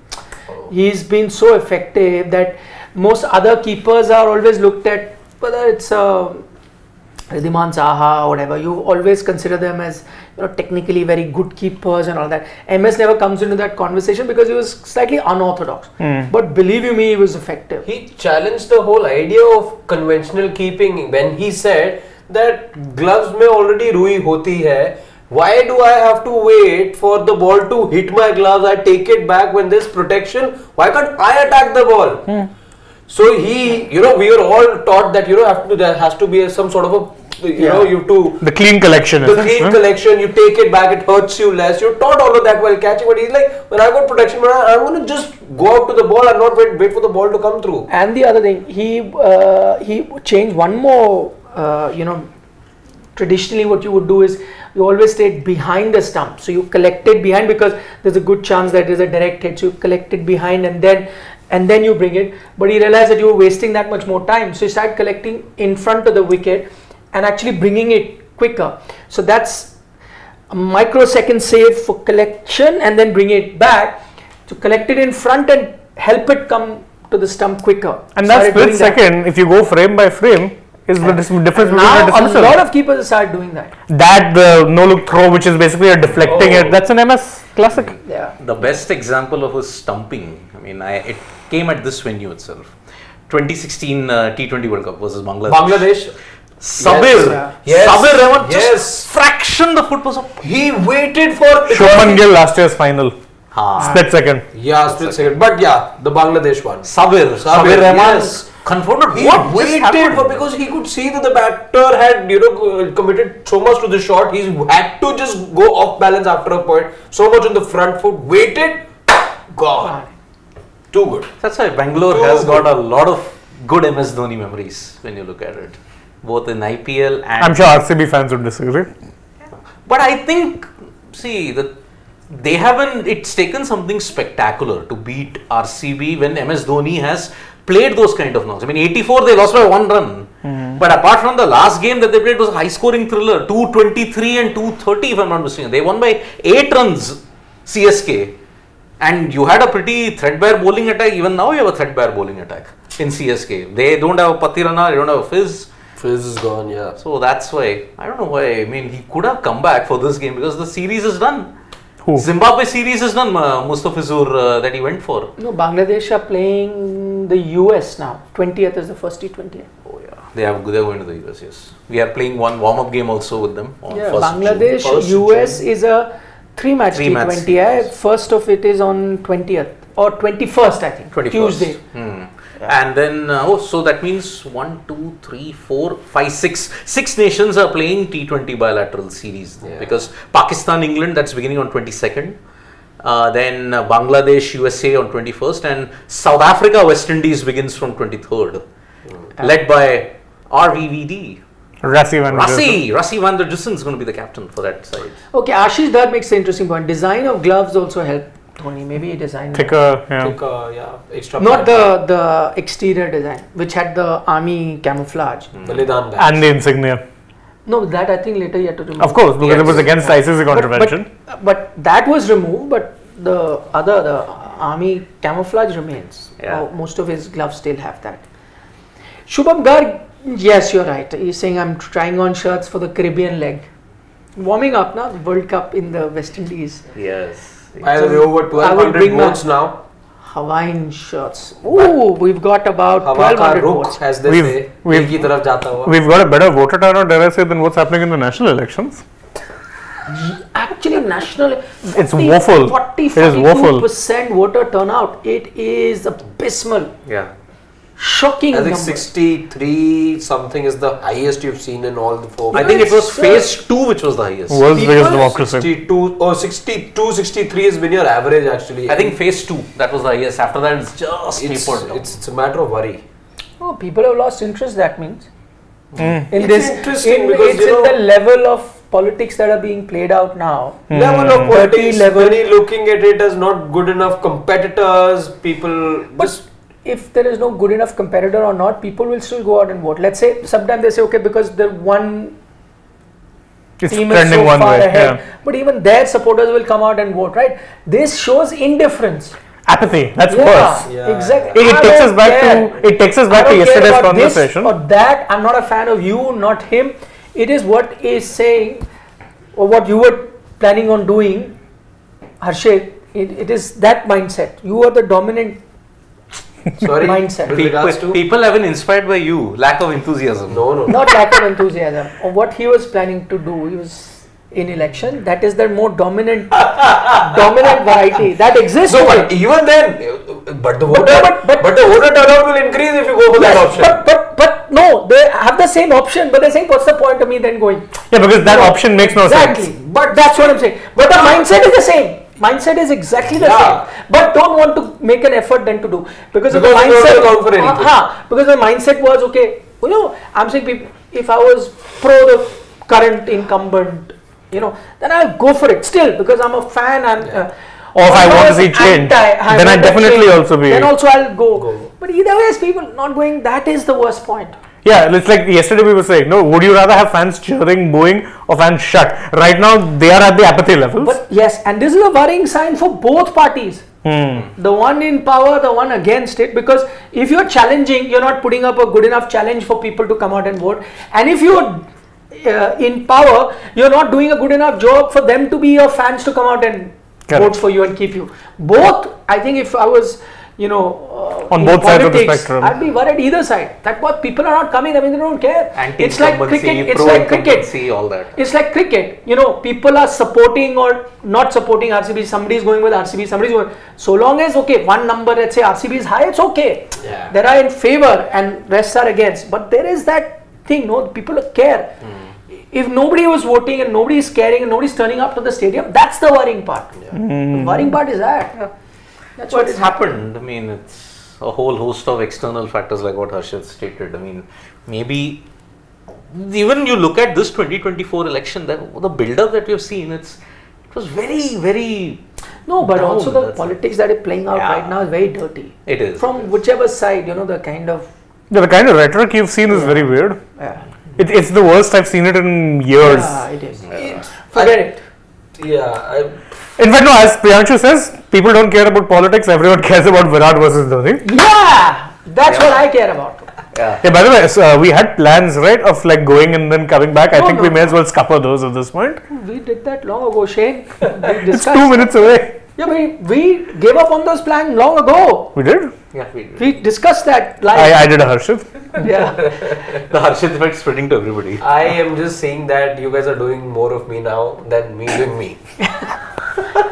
He's been so effective that most other keepers are always looked at, whether it's Ridhiman Saha or whatever, you always consider them as technically very good keepers and all that. MS never comes into that conversation because he was slightly unorthodox. But believe you me, he was effective.
He challenged the whole idea of conventional keeping when he said that gloves mein already rui hoti hai. Why do I have to wait for the ball to hit my gloves? I take it back when there's protection. Why can't I attack the ball? So he, we are all taught that there has to be some sort of a, you have to
The clean collection.
the clean collection. You take it back, it hurts you less. You're taught all of that while catching, but he's like, when I got protection, I'm going to just go out to the ball and not wait for the ball to come through.
And the other thing, he changed one more. Traditionally, what you would do is you always stayed behind the stump. So you collect it behind because there's a good chance that there's a direct hit. So you collect it behind and then you bring it. But he realized that you were wasting that much more time. So he started collecting in front of the wicket and actually bringing it quicker. So that's a microsecond save for collection and then bring it back to collect it in front and help it come to the stump quicker.
And that split second, if you go frame by frame, is the difference between
now
a dismissal.
A lot of keepers start doing that.
That the no look throw, which is basically a deflecting it, that's an MS classic.
Yeah.
The best example of his stumping, it came at this venue itself. 2016 T20 World Cup versus Bangladesh. Sabir.
Yes.
Sabir Rahman just fraction the foot was up.
He waited for
Shubman Gill last year's final. Split second.
Yeah, split second. But yeah, the Bangladesh one.
Sabir Rahman confronted.
He waited for, because he could see that the batter had committed so much to the shot. He had to just go off balance after a point. So much on the front foot. Waited. Gone. Too good.
That's why Bangalore has got a lot of good MS Dhoni memories when you look at it, both in IPL and.
I'm sure RCB fans would disagree.
But I think, they haven't. It's taken something spectacular to beat RCB when MS Dhoni has played those kind of knocks. 84 they lost by 1 run. But apart from the last game that they played, it was a high scoring thriller, 223 and 230 if I'm not mistaken. They won by 8 runs, CSK. And you had a pretty threadbare bowling attack. Even now you have a threadbare bowling attack in CSK. They don't have a Patirana, they don't have a Fizz.
Fizz is gone, yeah.
So that's why, I don't know why, he could have come back for this game because the series is done.
Who?
Zimbabwe series is done, Mustafizur that he went for.
No, Bangladesh are playing the US now. 20th is the first T20.
Oh yeah, they're going to the US, yes. We are playing one warm-up game also with them. On
Yeah,
1st
Bangladesh,
June.
US is a 3-match T20.
series.
First of it is on 20th or 21st, I think.
21st.
Tuesday.
And then, so that means 1, 2, 3, 4, 5, 6. 6 nations are playing T20 bilateral series because Pakistan, England, that's beginning on 22nd. Then Bangladesh, USA on 21st, and South Africa, West Indies begins from 23rd, led by RVVD.
Rassi Van der Dussen.
Rassi van der Dussen is going to be the captain for that side.
Okay, Ashish Dhar makes an interesting point. Design of gloves also help Dhoni. Maybe he designed
Thicker, yeah.
Took extra.
not the exterior design, which had the army camouflage.
Balidan badge.
And the insignia.
No, that I think later you had to remove.
Of course, because it was against ICC
But-
contravention.
But that was removed, but the army camouflage remains.
Yeah.
Most of his gloves still have that. Shubham Garg, yes, you're right. He's saying I'm trying on shirts for the Caribbean leg. Warming up now, World Cup in the West Indies.
Yes.
By the way, over
I will
1200
bring my-
votes now.
Hawaiian shirts. Ooh, we've got about
हवा का
1200
रुख,
votes.
as they
We've-
say,
we've-
एक ही तरफ जाता हुआ.
We've got a better voter turnout, dare I say, than what's happening in the national elections.
Actually, national.
It's woeful.
40,
It is woeful.
42% voter turnout. It is abysmal.
Yeah.
Shocking
I think
number.
63 something is the highest you've seen in all the four.
I think it was
It's,
phase 2 which was the highest.
World's biggest
People-
democracy.
62 or 62, 63 has been your average actually.
I think phase 2 that was the highest. After that it's just
it's,
tapered down.
it's a matter of worry.
Oh, people have lost interest. That means in
It's
this,
interesting because,
it's
you know-
in the level of politics that are being played out now.
Level of politics,
level.
many looking at it as not good enough competitors. People just
If there is no good enough competitor or not, people will still go out and vote. Let's say sometimes they say, okay, because the one
It's
team is
trending
so
one
far
way.
ahead,
Yeah.
but even their supporters will come out and vote, right? This shows indifference.
Apathy. That's
Yeah,
worse.
Yeah.
exactly.
It
I
takes
don't
us back
care.
to
I don't care
yesterday's
about this
conversation.
or that. I'm not a fan of you, not him. It is what is saying, or what you were planning on doing, Harshit. It is that mindset. You are the dominant
sorry
mindset.
with regards to
People have been inspired by you. Lack of enthusiasm.
no.
Not lack of enthusiasm. Or what he was planning to do. He was in election. That is the more dominant variety that exists.
So,
today.
but even then, but the voter,
but-
but the voter turnout will increase if you go for that
Yes,
option.
but no, they have the same option, but they're saying, what's the point of me then going?
Yeah, because that
No,
option makes no
exactly.
sense.
But that's what I'm saying. But the mindset is the same. Mindset is exactly the
Yeah.
same. But don't want to make an effort then to do because of the
Because you don't
mindset.
account for anything.
Because the mindset was okay. You know, I'm saying people, if I was pro the current incumbent, you know, then I'll go for it still because I'm a fan.
Or if I want to see change, then I'd definitely also be.
Then also I'll go. But either way, people not going. That is the worst point.
Yeah, it's like yesterday we were saying, no, would you rather have fans cheering, booing, or fans shut? Right now, they are at the apathy levels.
But yes, and this is a worrying sign for both parties. The one in power, the one against it. Because if you're challenging, you're not putting up a good enough challenge for people to come out and vote. And if you're in power, you're not doing a good enough job for them to be your fans to come out and
Correct.
vote for you and keep you. Both, I think if I was, you know,
On
in
both sides of the
politics,
spectrum.
I'd be worried either side. That what people are not coming. I mean, they don't care. It's like cricket.
Anti-incumbency,
It's like cricket.
pro-incumbency, all that.
It's like cricket. You know, people are supporting or not supporting RCB. Somebody is going with RCB. Somebody is going. So long as okay, one number, let's say RCB is high, it's okay.
Yeah.
There are in favor and rest are against. But there is that thing. No, people care. If nobody was voting and nobody is caring and nobody is turning up to the stadium, that's the worrying part. The worrying part is that. That's what
What's
is
happened? I mean, it's a whole host of external factors like what Harshit stated. I mean, maybe even you look at this 2024 election, the build-up that we've seen, it was very, very.
No, but
down,
also the
that's
politics that is playing out
Yeah.
right now is very dirty.
It is.
From whichever side, you know, the kind of.
Yeah, the kind of rhetoric you've seen is very weird. It's the worst I've seen it in years.
Yeah, it is. Forget it.
Yeah,
In fact, no, as Priyanshu says, people don't care about politics, everyone cares about Virat versus Dhoni.
Yeah, that's what I care about.
Yeah.
Yeah, by the way, so, we had plans, right, of like going and then coming back. I
No,
think we
no.
may as well scupper those at this point.
We did that long ago, Shane. We
It's
discussed.
2 minutes away.
Yeah, we gave up on those plans long ago.
We did?
Yeah, we did.
We discussed that live.
I did a Harshit.
Yeah.
The Harshit effect spreading to everybody.
I am just saying that you guys are doing more of me now than me doing me.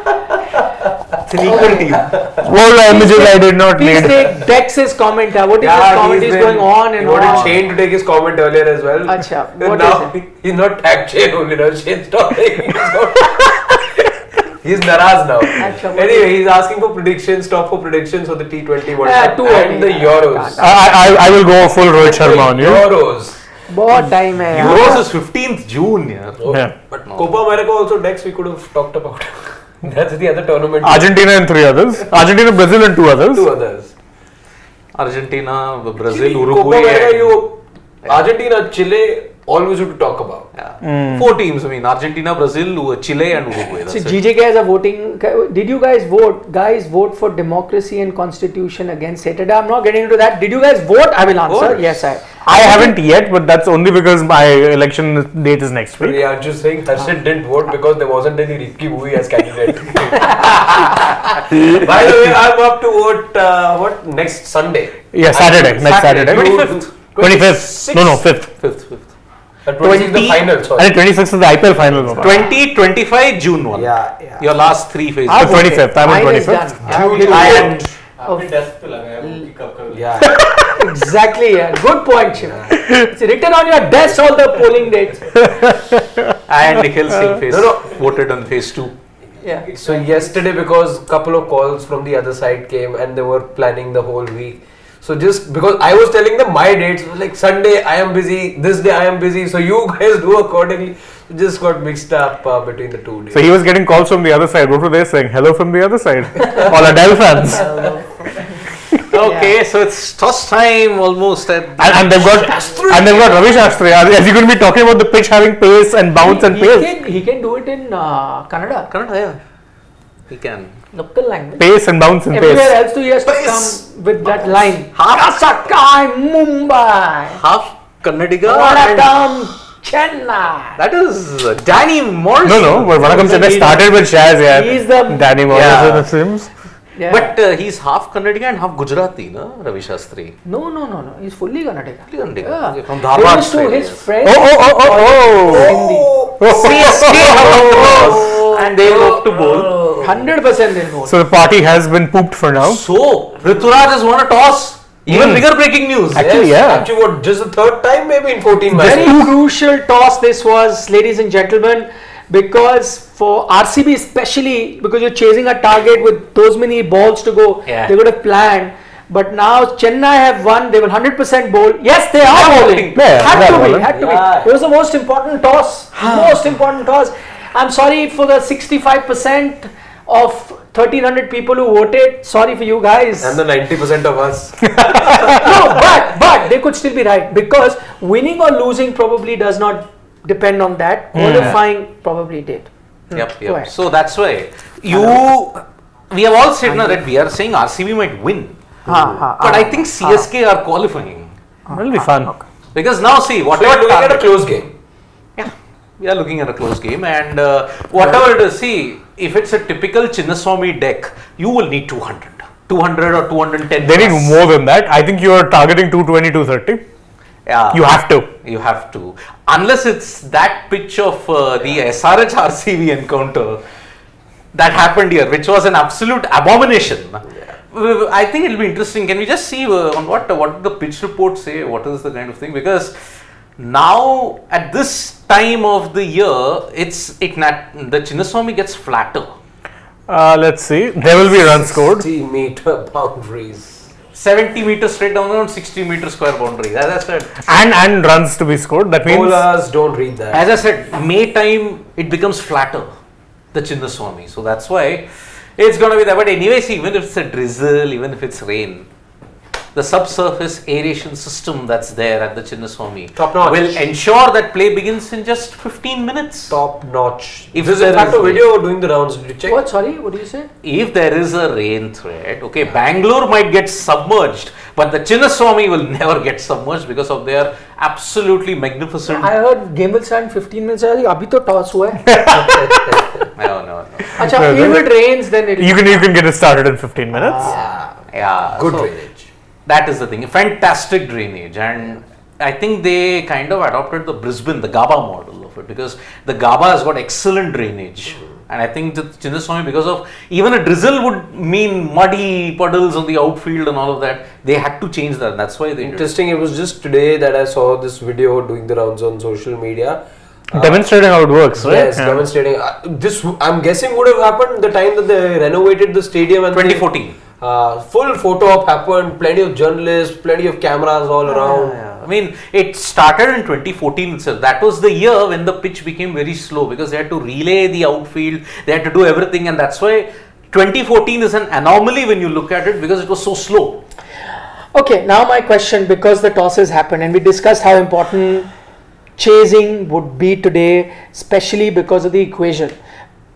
It's an equal team.
All the images I did not
Please
need.
take Dex's comment. What is his comment is going on and
he wanted
on.
Shane to take his comment earlier as well.
Acha,
And
what
now
is
he's not tagged Shane only now. Shane stopped taking his comment. He's naraz now.
Acha, what
Anyway, he's asking for predictions, top 4 predictions for the T20 World
Yeah,
Cup
too
and
early.
the Euros.
I will go full Rohit Sharma on
The
you.
Euros.
बहुत time है यार.
Euros is 15th June, yeah.
Yeah.
But Copa America also next we could have talked about. That's the other tournament.
Argentina and 3 others. Argentina, Brazil and 2 others.
2 others.
Argentina, Brazil,
Copa
Uruguay.
America, Argentina, Chile, always have to talk about.
Yeah. 4 teams. I mean, Argentina, Brazil, Chile, and Uruguay.
So
That's it.
GJK has a voting. Did you guys vote? Guys, vote for democracy and constitution against hatred. I'm not getting into that. Did you guys vote? I will answer.
Vote.
Yes,
I haven't yet, but that's only because my election date is next week.
Yeah, I'm just saying Harshit didn't vote because there wasn't any Ricky Bui as candidate. By the way, I'm up to vote what next Sunday.
Yeah, Saturday. Next Saturday.
25th.
25th. No, 5th.
5th.
26 is the final. Sorry.
And 26th is the IPL final.
2025 June 1.
Yeah.
Your last 3 phases.
I
The 25th. I'm on
Mine is
25th.
done.
June
And
आपने desk पे लगाया वो कि कब कब
Yeah.
exactly, yeah. Good point, Shiv. It's written on your desk all the polling dates.
And Nikhil Singh phase voted on phase 2.
Yeah.
So yesterday, because couple of calls from the other side came and they were planning the whole week. So just because I was telling them my dates, like Sunday I am busy, this day I am busy, so you guys do accordingly. Just got mixed up between the 2 days.
So he was getting calls from the other side. What were they saying? Hello from the other side. All Adele fans.
Okay, so it's toss time almost.
And they've got Ravi Shastri. Is he going to be talking about the pitch having pace and bounce and pace?
He can do it in Kannada.
Kannada, yeah. He can.
Local language.
Pace and bounce and
Everywhere
pace.
else too, he has to come with that line. Sakai, Mumbai.
Half Kannadiga.
Vanakkam, Chennai.
That is Danny Morrison.
No, but Vanakkam Chennai started with Shaz, yeah.
He's the-
Danny Morrison,
Yeah.
it seems.
Yeah.
But he's half Kannadiga and half Gujarati, no? Ravi Shastri.
No. He's fully Karnataka.
Fully Kannadiga.
Yeah.
Okay, from
He
Dharwad
used to
side,
his
yes.
friends.
Oh.
CSK and they look to bowl.
100% they'll go.
So the party has been pooped for now.
So Rituraj has won a toss. Even bigger breaking news.
Actually, yeah.
Actually, what, just the third time maybe in 14
Very
matches?
crucial toss this was, ladies and gentlemen, because for RCB especially, because you're chasing a target with those many balls to go,
Yeah.
they would have planned. But now Chennai have won, they will 100% bowl. Yes, they are bowling.
Yeah,
had
they
to
are
be,
bowling.
had to
Yeah.
be. It was the most important toss. Most important toss. I'm sorry for the 65% of 1300 people who voted. Sorry for you guys.
And the 90% of us.
No, but they could still be right, because winning or losing probably does not depend on that. Qualifying probably did.
Yep.
Go ahead.
So that's why we have all said now that we are saying RCB might win. But I think CSK are qualifying.
It'll be fun.
Because now see,
So
whatever
we're looking at a
target-
close game.
Yeah, we are looking at a close game, and whatever it is, see, if it's a typical Chinnaswamy deck, you will need 200 or 210.
They need
plus.
more than that. I think you are targeting 220, 230.
Yeah,
You have to.
You have to, unless it's that pitch of the SRH RCB encounter that happened here, which was an absolute abomination. I think it'll be interesting. Can we just see on what the pitch reports say? What is the kind of thing? Because now at this time of the year, the Chinnaswamy gets flatter.
Let's see. There will be runs scored.
60-meter boundaries.
70 meters straight down around 60 meter square boundary. As I said,
And runs to be scored. That means
Bowlers don't read that.
as I said, May time it becomes flatter, the Chinnaswamy. So that's why it's going to be there. But anyway, see, even if it's a drizzle, even if it's rain, the subsurface aeration system that's there at the Chinnaswamy
Top notch.
will ensure that play begins in just 15 minutes.
Top notch.
If
If there's
there
in fact
is
a video doing the rounds, did you check?
What? Sorry, what do you say?
If there is a rain threat, okay, Bangalore might get submerged, but the Chinnaswamy will never get submerged because of their absolutely magnificent.
I heard game will start in 15 minutes. अभी तो toss हुआ है.
No.
अच्छा, if it rains, then it.
you can get it started in 15 minutes.
Yeah,
Good
so
drainage.
That is the thing. Fantastic drainage, and I think they kind of adopted the GABA model of it, because the GABA has got excellent drainage. And I think the Chinnaswamy, because of even a drizzle would mean muddy puddles on the outfield and all of that, they had to change that. That's why they did it.
Interesting. It was just today that I saw this video doing the rounds on social media.
Demonstrating how it works, right?
Yes, demonstrating. This I'm guessing would have happened the time that they renovated the stadium and
2014.
full photo op happened. Plenty of journalists, plenty of cameras all around.
I mean, it started in 2014 itself. That was the year when the pitch became very slow because they had to relay the outfield, they had to do everything, and that's why 2014 is an anomaly when you look at it because it was so slow.
Okay, now my question, because the tosses happened and we discussed how important chasing would be today, especially because of the equation.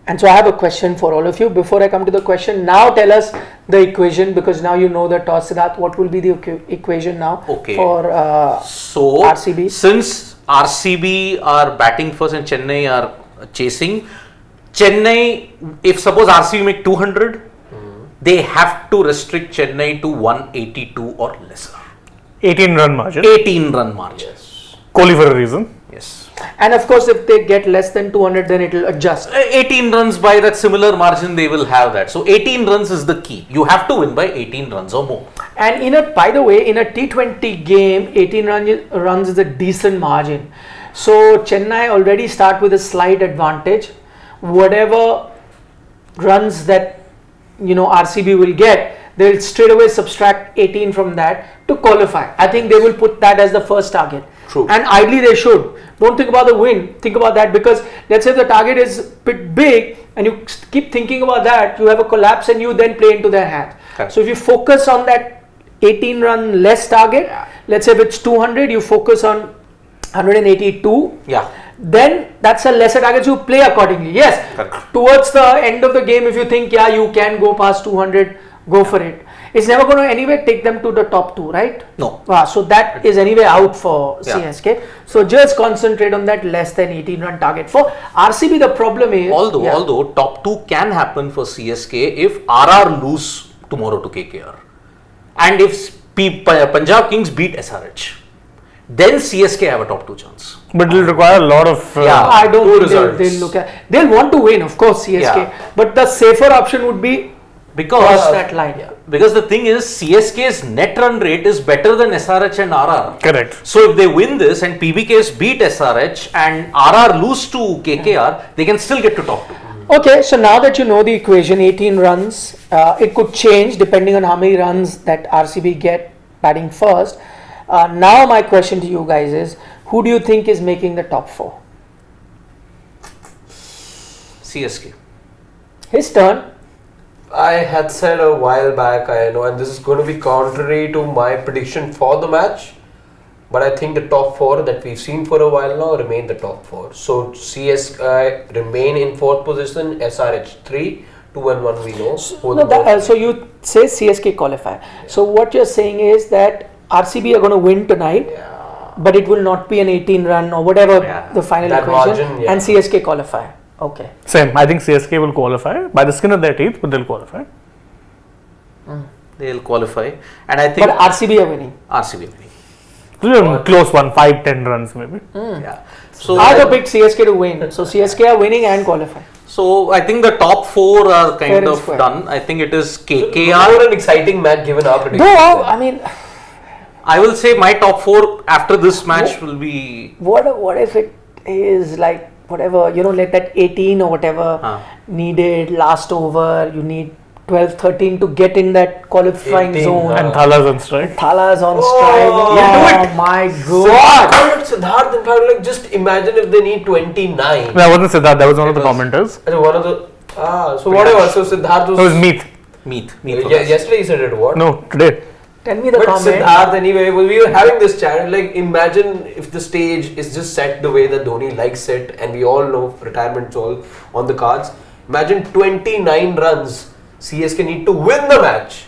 And so I have a question for all of you. Before I come to the question, now tell us the equation, because now you know the toss. Siddharth, what will be the equation now for
so
RCB?
Since RCB are batting first and Chennai are chasing, Chennai, if suppose RCB make 200, they have to restrict Chennai to 182 or lesser.
18 run margin.
18 run margin.
Kohli for a reason.
Yes.
And of course, if they get less than 200, then it will adjust.
18 runs by that similar margin, they will have that. So 18 runs is the key. You have to win by 18 runs or more.
And by the way, in a T20 game, 18 runs is a decent margin. So Chennai already start with a slight advantage. Whatever runs that RCB will get, they will straight away subtract 18 from that to qualify. I think they will put that as the first target.
True.
And ideally they should. Don't think about the win, think about that, because let's say the target is a bit big and you keep thinking about that, you have a collapse and you then play into their hands.
Okay.
So if you focus on that 18 run less target, let's say if it's 200, you focus on 182.
Yeah.
Then that's a lesser target, so you play accordingly. Yes,
Correct.
Towards the end of the game, if you think, yeah, you can go past 200, go for it. It's never going to anyway take them to the top 2, right?
No.
So that is anyway out for
Yeah.
CSK. So just concentrate on that less than 18 run target. For RCB, the problem is...
Although top 2 can happen for CSK if RR lose tomorrow to KKR. And if Punjab Kings beat SRH. Then CSK have a top 2 chance.
But it will require a lot of...
I don't think
results.
they'll look at... They'll want to win, of course, CSK.
Yeah.
But the safer option would be cross that line.
Because the thing is, CSK's net run rate is better than SRH and RR.
Correct.
So if they win this and PBKs beat SRH and RR lose to KKR, they can still get to top 2.
Okay, so now that you know the equation, 18 runs, it could change depending on how many runs that RCB get batting first. Now my question to you guys is, who do you think is making the top 4?
CSK.
His turn.
I had said a while back, I know, and this is going to be contrary to my prediction for the match, but I think the top 4 that we've seen for a while now remain the top 4. So CSK remain in 4th position, SRH 3, 2 and 1 we know.
So you say CSK qualify. Yeah. So what you're saying is that RCB are going to win tonight, but it will not be an 18 run or whatever the final
that
equation,
margin,
and CSK qualify. Okay.
Same. I think CSK will qualify by the skin of their teeth, but they'll qualify.
They'll qualify. And I think...
But RCB are winning.
RCB winning.
Close one, 5-10 runs maybe.
Yeah. So
I have picked CSK to win. So CSK are winning and qualify.
So I think the top 4 are
Fair
kind
and
of
square.
done. I think it is
More
KKR.
an exciting match given our prediction.
Though, I mean,
I will say my top 4 after this match will be...
what if it is like whatever, like that 18 or whatever needed last over, you need 12, 13 to get in that qualifying
18,
zone.
And Thala's on strike.
Thala's on strike.
do
My God.
Siddharth, in fact, like just imagine if they need 29.
That wasn't Siddharth, that was one of the commenters.
And one of the so whatever. So Siddharth was.
That was Meath.
Meath.
Yesterday he said it. What?
No, today.
Tell me the
But
comment.
Siddharth, anyway, we were having this chat. Like, imagine if the stage is just set the way that Dhoni likes it, and we all know retirement's all on the cards. Imagine 29 runs. CSK need to win the match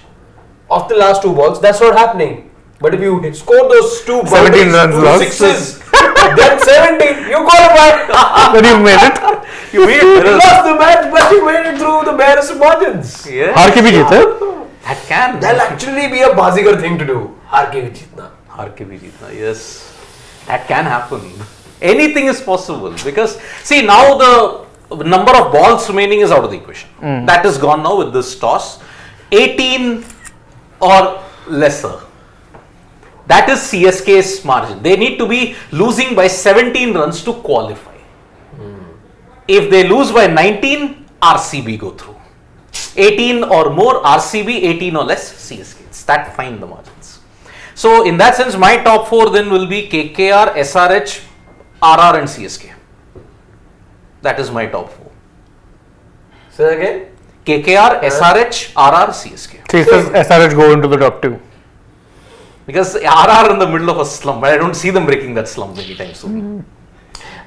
of the last 2 balls. That's not happening. But if you score those 2 balls,
17 runs
2
lost.
sixes, then 17, you qualify.
Then you made it.
You made
You
it.
lost the match, but you made it through the barest margins.
Yeah.
RCB jeete.
That can.
That'll actually be a bazigar thing to do. RCB jeetna.
RCB jeetna, yes. That can happen. Anything is possible because, see, now the number of balls remaining is out of the equation. That is gone now with this toss. 18 or lesser. That is CSK's margin. They need to be losing by 17 runs to qualify. If they lose by 19, RCB go through. 18 or more, RCB, 18 or less, CSK. It's that fine, the margins. So in that sense, my top 4 then will be KKR, SRH, RR and CSK. That is my top 4.
Say again.
KKR, SRH, RR, CSK.
So he says SRH go into the top 2.
Because RR in the middle of a slump, but I don't see them breaking that slump anytime soon.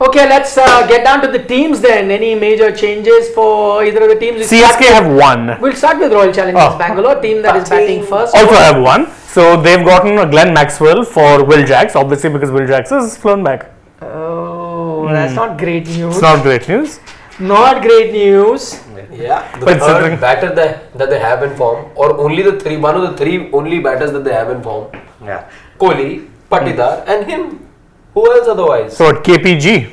Okay, let's get down to the teams then. Any major changes for either of the teams?
CSK have won.
We'll start with Royal Challengers Bangalore, team that is batting first.
Also have won. So they've gotten Glenn Maxwell for Will Jacks, obviously because Will Jacks has flown back.
Oh, that's not great news.
It's not great news.
Not great news.
Yeah, the
But
third batter that they have in form, or only the three, one of the 3 only batters that they have in form.
Yeah.
Kohli, Patidar, and him. Who else otherwise?
So at KPG,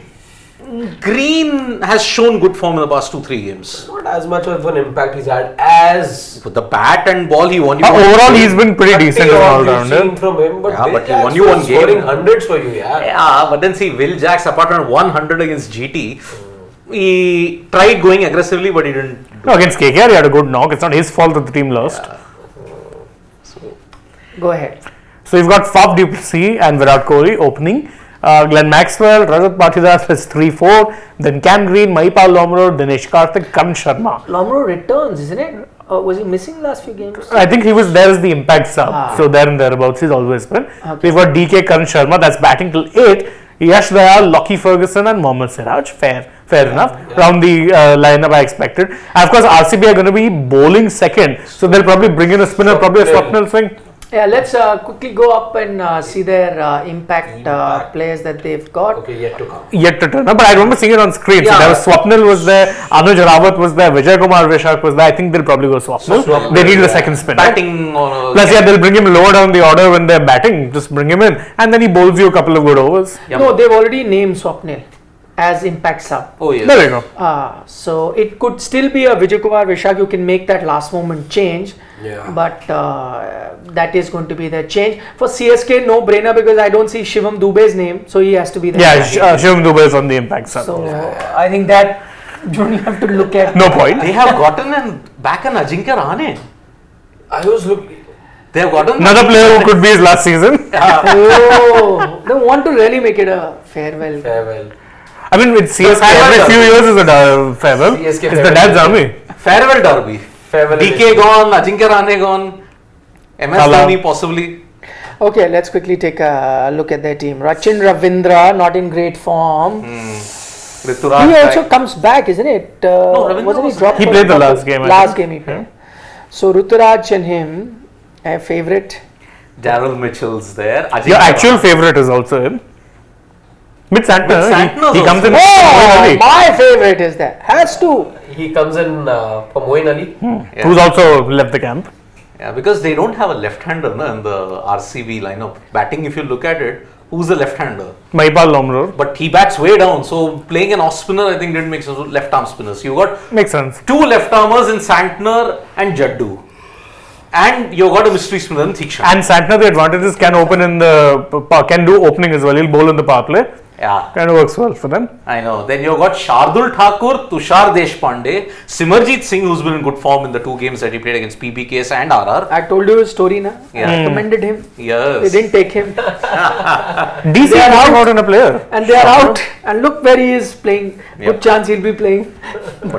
Green has shown good form in the past 2-3 games.
Not as much of an impact he's had as
With the bat and ball, he won you.
overall he's been pretty
30
decent as an
odd we've
all-rounder.
seen from him, but,
Yeah,
Will
but he
Jacks
won you
was
one game.
scoring hundreds for you, yeah.
Yeah, but then see, Will Jacks, apart from 100 against GT, he tried going aggressively, but he didn't.
No, against KKR he had a good knock. It's not his fault that the team lost.
Go ahead.
So you've got Faf du Plessis and Virat Kohli opening. Glenn Maxwell, Rajat Patidar plus 3-4. Then Cam Green, Mahipal Lomro, Dinesh Karthik, Karan Sharma.
Lomro returns, isn't it? Was he missing last few games?
I think he was there as the impact sub. So there and thereabouts he's always been. We've got DK Karan Sharma that's batting till 8. Yash Dayal, Lockie Ferguson and Mohammad Siraj. Fair enough. Round the lineup I expected. And of course RCB are going to be bowling second. So they'll probably bring in a spinner, probably a Swapnil Singh.
Yeah, let's quickly go up and see their impact players that they've got.
Okay, yet to come.
Yet to turn up, but I remember seeing it on screen. So
Yeah.
there was Swapnil was there, Anuj Rawat was there, Vijay Kumar Vishak was there. I think they'll probably go Swapnil.
Swapnil,
They need
yeah.
a second spinner.
Batting on a.
Plus, yeah, they'll bring him lower down the order when they're batting. Just bring him in, and then he bowls you a couple of good overs.
Yep.
No, they've already named Swapnil as impact sub.
Oh, yes.
There you go.
So it could still be a Vijay Kumar Vishak. You can make that last moment change.
Yeah.
But that is going to be the change. For CSK, no brainer because I don't see Shivam Dube's name. So he has to be there.
Yeah, Shivam Dubey is on the impact side.
So I think that you have to look at.
No point.
They have gotten back an Ajinkya Rahane.
I was looking.
They have gotten
Another player who could be his last season.
Oh, they want to really make it a farewell.
Farewell.
I mean, with CSK,
farewell
every few years is a farewell.
CSK
It's the
farewell.
dad's army.
farewell derby.
Farewell.
DK gone, Ajinkya Rahane gone, MS
Salah.
Dhoni possibly.
Okay, let's quickly take a look at their team. Rachin Ravindra, not in great form.
Rituraj
He also
back.
comes back, isn't it?
Ravindra
Wasn't he
was
dropped?
He
for
played
a
the
couple-
last game, I
Last
think.
game he played. So Ruturaj and him, a favorite.
Daryl Mitchell's there. Ajinkya
Your actual
Rahane.
favorite is also him. Mit Santner,
Santner's
he comes in.
Oh,
early.
my favorite is there. Has to.
He comes in for Moeen Ali.
Yeah.
Who's also left the camp.
Yeah, because they don't have a left-hander no, in the RCB lineup. Batting, if you look at it, who's the left-hander?
Mahipal Lomro.
But he bats way down, so playing an off-spinner, I think didn't make sense. Left-arm spinners. You got
Makes sense.
two left-armers in Santner and Jaddu. And you got a mystery spinner in Thikshan.
And Santner, the advantage is can open in the can do opening as well. He'll bowl in the power play.
Yeah,
Kind of works well for them.
I know. Then you got Shardul Thakur, Tushar Deshpande, Simarjeet Singh, who's been in good form in the 2 games that he played against PBKS and RR.
I told you his story now.
Yeah.
I recommended him. They
Yes.
didn't take him.
DC
They are
is
out.
out in a player.
And they are out. And look where he is playing.
Yep.
Good chance he'll be playing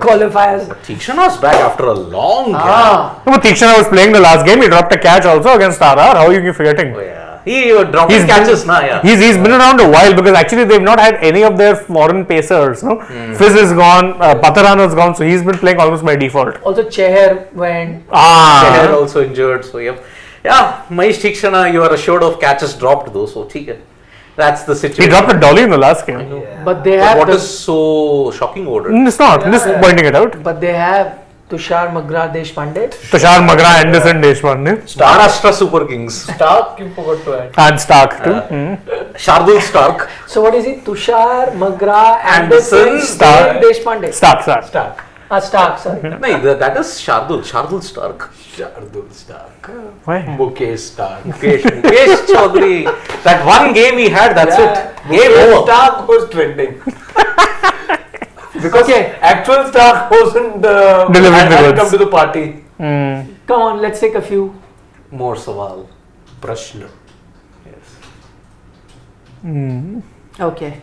qualifiers.
Thikshan was back after a long gap.
Ah,
No, but Tikshana was playing the last game. He dropped a catch also against RR. How are you forgetting?
Oh, yeah. He dropped
He's
catches now, yeah.
He's been around a while because actually they've not had any of their foreign pacers. No, Fizz is gone, Patarana's gone, so he's been playing almost by default.
also Cheher went.
Cheher also injured, so yep. Yeah, Mahesh Thikshana, you are assured of catches dropped though, so ठीक है. That's the situation.
He dropped a dolly in the last game.
But they
But
have.
what
the-
is so shocking about it?
It's not. I'm just pointing it out.
But they have Tushar Magra Deshpande.
Tushar Magra, Anderson, Deshpande,
Maharashtra Super Kings.
Stark, you forgot to add.
and Stark too.
Shardul Stark.
So what is it? Tushar Magra
Anderson,
Anderson
Stark.
Deshpande.
Stark.
Stark.
Stark, sorry.
No, that is Shardul Stark.
Shardul Stark.
Why?
Mukesh Stark.
Mukesh Chaudhary. That one game he had, that's it. Game
Mukesh
over.
Stark was trending. Because
Okay.
actual Stark wasn't
Delivering the
hadn't
goods.
come to the party.
Come on, let's take a few.
More Sawal.
Prashna.
Okay.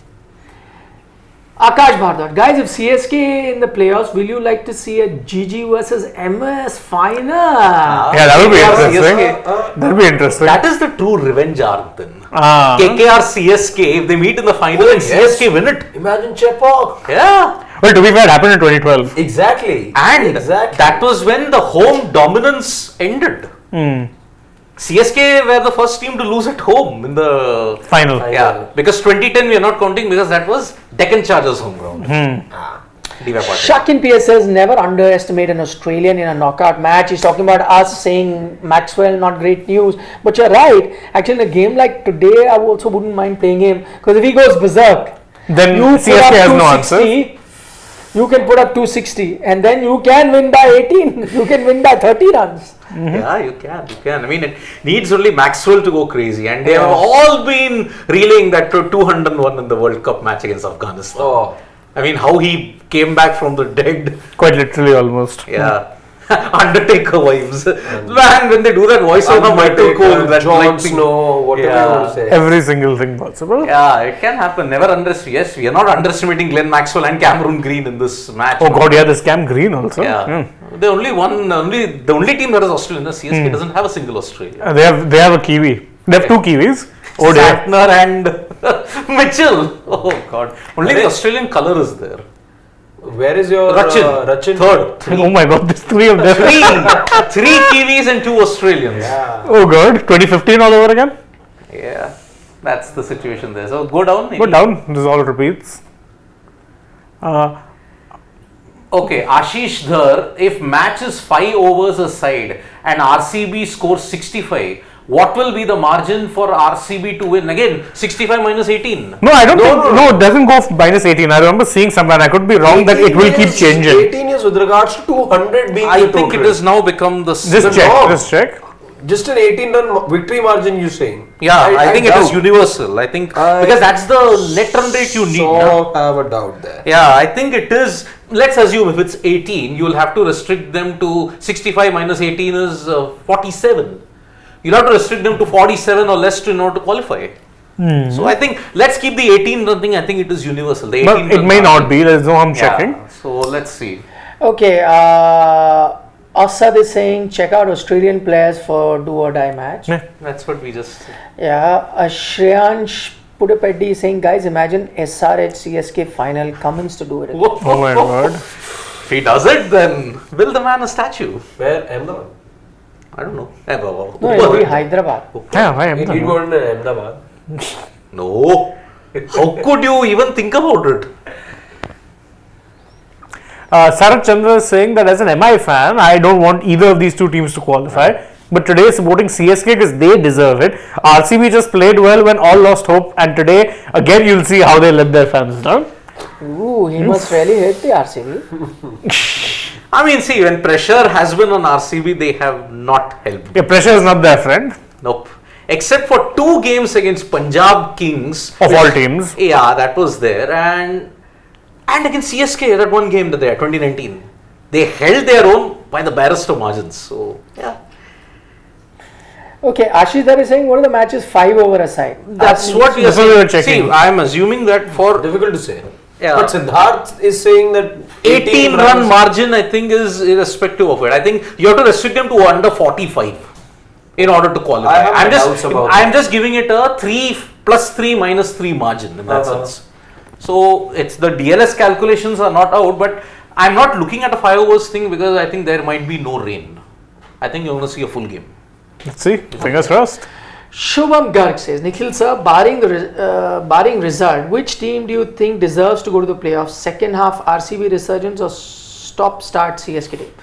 Akash Bhardwaj, guys, if CSK in the playoffs, will you like to see a GG versus MS final?
Yeah, that would be
KKR
interesting.
CSK.
That would be interesting.
That is the true revenge arc then.
Ah.
KKR CSK, if they meet in the final and
yes.
CSK win it.
Imagine Chepak.
Yeah.
Well, to be fair, it happened in 2012.
Exactly.
And
exactly.
that was when the home dominance ended. CSK were the first team to lose at home in the
Final.
Yeah, because 2010 we are not counting because that was Deccan Chargers home ground. Diva Patel.
Shakin PS says never underestimate an Australian in a knockout match. He's talking about us saying Maxwell not great news, but you're right. Actually, in a game like today, I also wouldn't mind playing him because if he goes berserk,
Then
you put
CSK
up
has no
260,
answer.
you can put up 260 and then you can win by 18. You can win by 30 runs.
Yeah, you can. I mean, it needs only Maxwell to go crazy, and they have all been reeling that 201 in the World Cup match against Afghanistan.
Oh.
I mean, how he came back from the dead.
Quite literally, almost.
Yeah. Undertaker vibes. Man, when they do that voice over Michael Cole, that
Jon
lightning-
Snow, whatever you want to say.
Every single thing possible.
Yeah, it can happen. Never underestimate. Yes, we are not underestimating Glenn Maxwell and Cameron Green in this match.
Oh God, yeah, this Cam Green also.
Yeah. The only team that is Australian. CSK doesn't have a single Australian.
They have a Kiwi. They have two Kiwis. Oh dear.
Satner and Mitchell. Oh God. Only the Australian colour is there.
Where is your
Rachin. Third.
Oh my God, there's three of them.
Three Kiwis and two Australians.
Yeah.
Oh God, 2015 all over again.
Yeah. That's the situation there. So go down.
Go down. This all repeats.
Okay, Ashish Dhar, if match is 5 overs aside and RCB scores 65, what will be the margin for RCB to win? Again, 65 minus 18.
No, I don't think. No, it doesn't go minus 18. I remember seeing somewhere. I could be wrong that it will keep changing.
18 is with regards to 200 being
I
the
think
total.
it has now become the...
Just check.
Just an 18-run victory margin, you saying?
Yeah, I think it is
doubt.
universal. I think because that's the net run rate you need.
So have a doubt there.
Yeah, I think it is. Let's assume if it's 18, you will have to restrict them to 65 minus 18 is 47. You'll have to restrict them to 47 or less in order to qualify. So I think let's keep the 18 run thing. I think it is universal. The 18
But it may not be. There's no harm checking.
Yeah, so let's see.
Okay, Asad is saying check out Australian players for do or die match.
Yeah.
That's what we just.
Yeah, Shreyansh Pudapeddi is saying guys imagine SRH CSK final, Cummins to do it.
Oh my God.
If he does it, then build the man a statue.
Where? Ahmedabad.
I don't know.
No, it will be Hyderabad.
Yeah, why am
It did go in Ahmedabad.
No. How could you even think about it?
Sarat Chandra is saying that as an MI fan, I don't want either of these two teams to qualify. But today supporting CSK because they deserve it. RCB just played well when all lost hope, and today again you'll see how they let their fans down.
Ooh, he must really hate the RCB.
I mean, see, when pressure has been on RCB, they have not helped.
Yeah, pressure is not their friend
Nope. Except for 2 games against Punjab Kings.
of all teams.
Yeah, that was there. And against CSK, that one game that they had, 2019. They held their own by the barest of margins. So, yeah.
Okay, Ashish Dhar is saying what are the matches 5 over aside?
That's what we are
That's what we were
saying.
checking.
See, I am assuming that for
Difficult to say.
Yeah.
But Siddharth is saying that
18 run margin, I think, is irrespective of it. I think you have to restrict them to under 45 in order to qualify.
I have my doubts about
I'm
that.
just giving it a 3 plus 3 minus 3 margin in that sense. So it's the DLS calculations are not out, but I'm not looking at a 5 overs thing because I think there might be no rain. I think you're going to see a full game.
Let's see. Fingers crossed.
Shubham Garg says, Nikhil sir, barring result, which team do you think deserves to go to the playoffs? Second half RCB resurgence or start CSK team?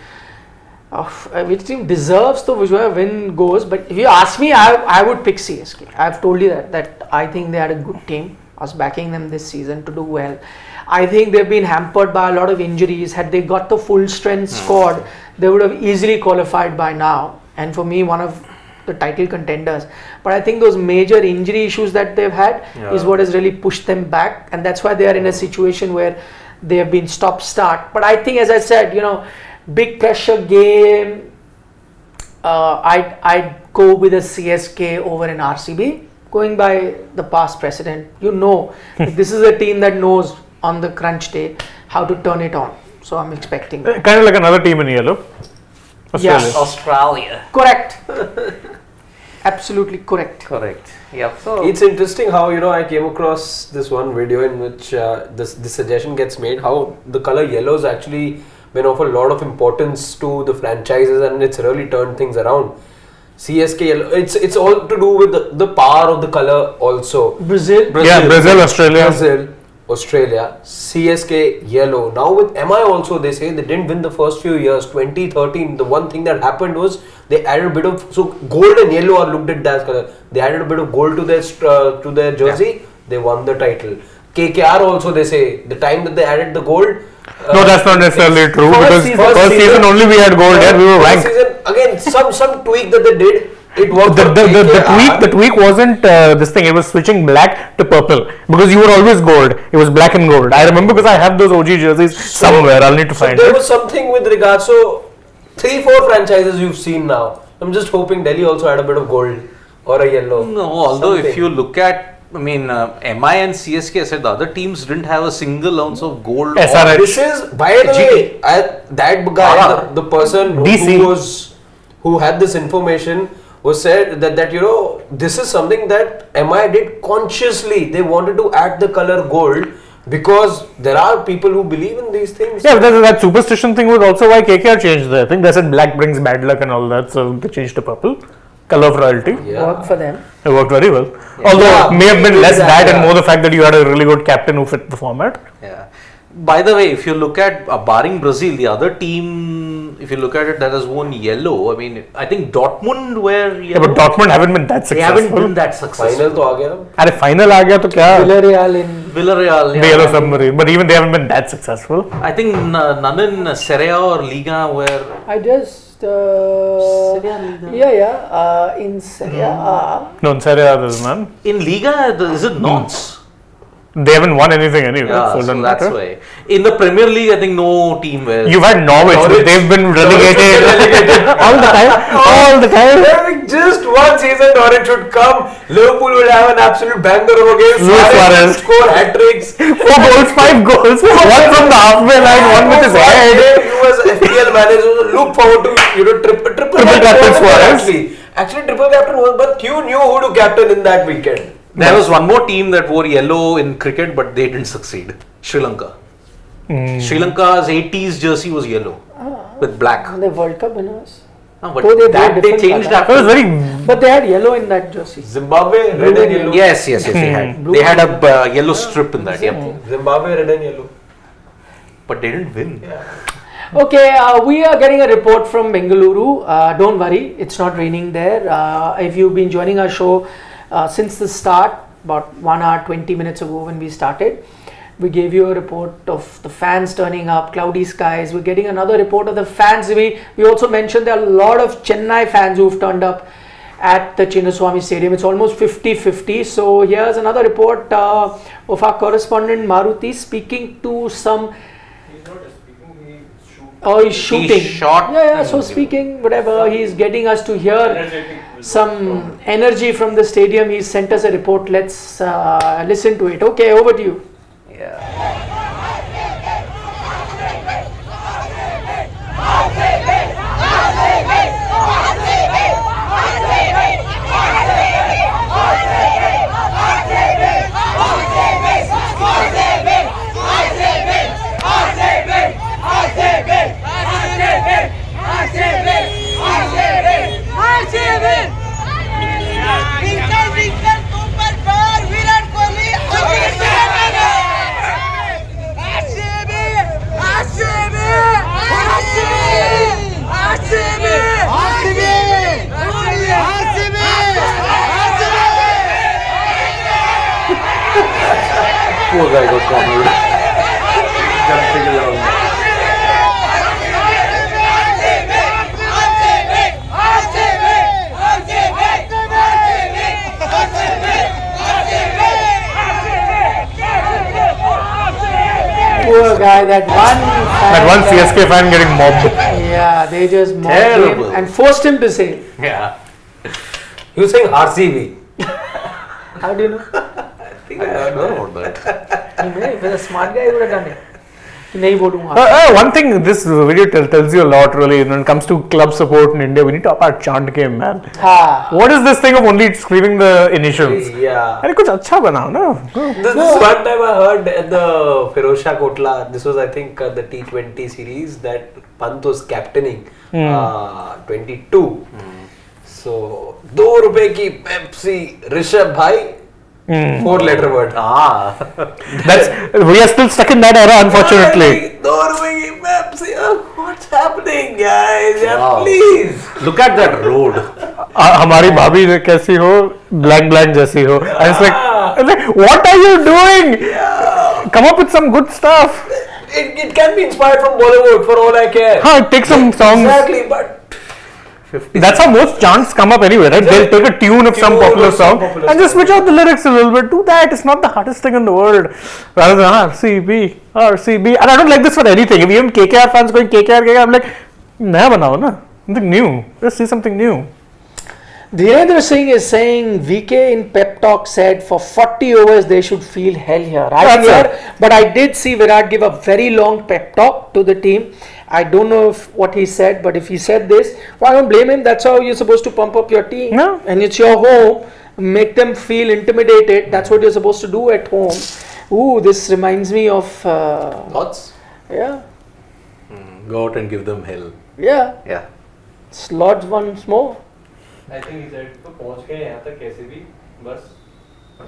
Which team deserves to whichever win goes? But if you ask me, I would pick CSK. I've told you that I think they had a good team. I was backing them this season to do well. I think they've been hampered by a lot of injuries. Had they got the full strength squad, they would have easily qualified by now. And for me, one of the title contenders. But I think those major injury issues that they've had is what has really pushed them back. And that's why they are in a situation where they have been stop-start. But I think, as I said, big pressure game, I'd go with a CSK over an RCB. going by the past precedent, that this is a team that knows on the crunch day how to turn it on. So I'm expecting that.
Kind of like another team in yellow. Australia.
Yes.
Australia.
Correct. Absolutely correct.
Correct. Yeah. So
It's interesting how I came across this one video in which this suggestion gets made how the color yellow has actually been of a lot of importance to the franchises and it's really turned things around. CSK yellow, it's all to do with the power of the color also.
Brazil.
Yeah, Brazil, Australia.
Brazil, Australia, CSK yellow. Now with MI also they say they didn't win the first few years. 2013, the one thing that happened was they added a bit of gold and yellow are looked at that color. They added a bit of gold to their jersey. They won the title. KKR also they say the time that they added the gold.
No, that's not necessarily true because
First
season only we had gold there. We were ranked.
Season, again, some tweak that they did. It worked.
The tweak wasn't this thing. It was switching black to purple because you were always gold. It was black and gold. I remember because I have those OG jerseys somewhere. I'll need to find
There
it.
was something with regards. So 3-4 franchises you've seen now. I'm just hoping Delhi also had a bit of gold or a yellow.
no, although if
Something.
you look at, MI and CSK, I said the other teams didn't have a single ounce of gold.
SRH.
This is, by the way, that guy, the person
DC.
who had this information was said that this is something that MI did consciously. They wanted to add the color gold because there are people who believe in these things.
Yeah, that superstition thing was also why KKR changed there. I think they said black brings bad luck and all that, so they changed to purple. Color of royalty.
Yeah.
Worked for them.
It worked very well. Although it may have been less that and more the fact that you had a really good captain who fit the format.
Yeah. By the way, if you look at barring Brazil, the other team, if you look at it, that has won yellow. I think Dortmund were
Yeah,
yellow.
but Dortmund haven't been that
They
successful.
haven't been that successful.
Final to aa gaya na.
अरे final आ गया तो क्या?
Villarreal in.
Villarreal.
The yellow submarine, but even they haven't been that successful.
I think none in Serie A or Liga were.
I just. In Serie A.
No, in Serie A there's none.
In Liga, is it nonce?
They haven't won anything anyway.
Yeah,
so it
so
doesn't
that's
matter.
why. In the Premier League, I think no team were.
You've had Norwich, but they've been relegated all the time. All the time.
Just one season Norwich should come. Liverpool will have an absolute banger of a game.
Luis Suarez.
Score hat tricks.
4 goals, 5 goals. One from the halfway line, one with his head.
You as FPL manager look forward to triple
captain Suarez.
Actually, triple captain was, but you knew who to captain in that weekend.
There was one more team that wore yellow in cricket, but they didn't succeed. Sri Lanka. Sri Lanka's 80s jersey was yellow with black.
The World Cup winners.
But
Oh, they
that
wore
they
different
changed
colour.
That was
after.
very.
But they had yellow in that jersey.
Zimbabwe, red and yellow.
Yes, they had. They had a yellow strip in that. Yep.
Zimbabwe, red and yellow.
But they didn't win.
Okay, we are getting a report from Bengaluru. Don't worry, it's not raining there. If you've been joining our show since the start, about 1 hour 20 minutes ago when we started, we gave you a report of the fans turning up, cloudy skies. We're getting another report of the fans. We also mentioned there are a lot of Chennai fans who've turned up at the Chinnaswamy Stadium. It's almost 50-50. So here's another report of our correspondent Maruti speaking to some. Oh, he's shooting.
He shot.
Yeah. So speaking, whatever, he's getting us to hear some energy from the stadium. He sent us a report. Let's listen to it. Okay, over to you.
Yeah. Poor guy got cornered. Jumping around.
Poor guy, that one
CSK fan getting mobbed.
Yeah, they just mobbed
Terrible.
him and forced him to say.
Yeah.
He was saying RCB.
How do you know?
I think I heard about that.
If he's a smart guy, he would have done it. नहीं बोलूँगा.
One thing this video tells you a lot really when it comes to club support in India. We need to up our chant game, man.
हाँ.
What is this thing of only screaming the initials?
Yeah.
अरे कुछ अच्छा बनाओ ना.
This one time I heard at the Firozshah Kotla, this was I think the T20 series that Pant was captaining 22. So 2 रुपए की Pepsi Rishabh भाई 4-letter word.
That's we are still stuck in that era, unfortunately.
2 रुपए की Pepsi. What's happening, guys? Yeah, please.
Look at that road.
हमारी भाभी कैसी हो blank blank जैसी हो. And it's like what are you doing? Come up with some good stuff.
It can be inspired from Bollywood for all I care.
Take some songs.
Exactly, but
That's how most chants come up anyway, right? They'll take a tune of some popular song and just switch out the lyrics a little bit. Do that. It's not the hardest thing in the world. Rather than RCB. And I don't like this for anything. If even KKR fans going KKR, I'm like, naya banao na. Something new. Let's see something new.
Dhirendra Singh is saying VK in pep talk said for 40 overs they should feel hell here. But I did see Virat give a very long pep talk to the team. I don't know what he said, but if he said this, well, I don't blame him. That's how you're supposed to pump up your team.
No.
And it's your home. Make them feel intimidated. That's what you're supposed to do at home. Ooh, this reminds me of...
Thoughts?
Yeah.
Go out and give them hell.
Yeah.
Yeah.
Slots once more.
I think he said तो पहुंच गए यहाँ तक कैसे भी बस.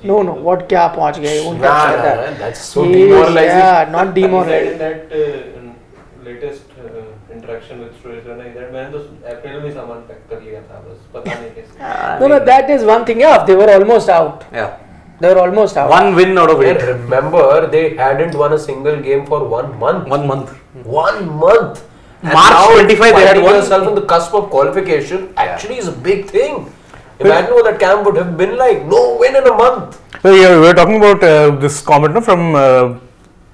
No, what क्या पहुंच गए? Won't have said that.
That's so
He is,
demoralizing.
Yeah, not
He said in
demoralizing.
that latest interaction with Suresh Raina that मैंने तो अप्रैल में सामान पैक कर लिया था बस पता नहीं कैसे.
No, that is one thing. Yeah, they were almost out.
Yeah.
They were almost out.
One win out of
And
8.
remember, they hadn't won a single game for 1 month.
1 month.
1 month. And
March
now
25 they had
finding
won.
yourself on the cusp of qualification actually is a big thing. Imagine what that camp would have been like. No win in a month.
So yeah, we were talking about this comment from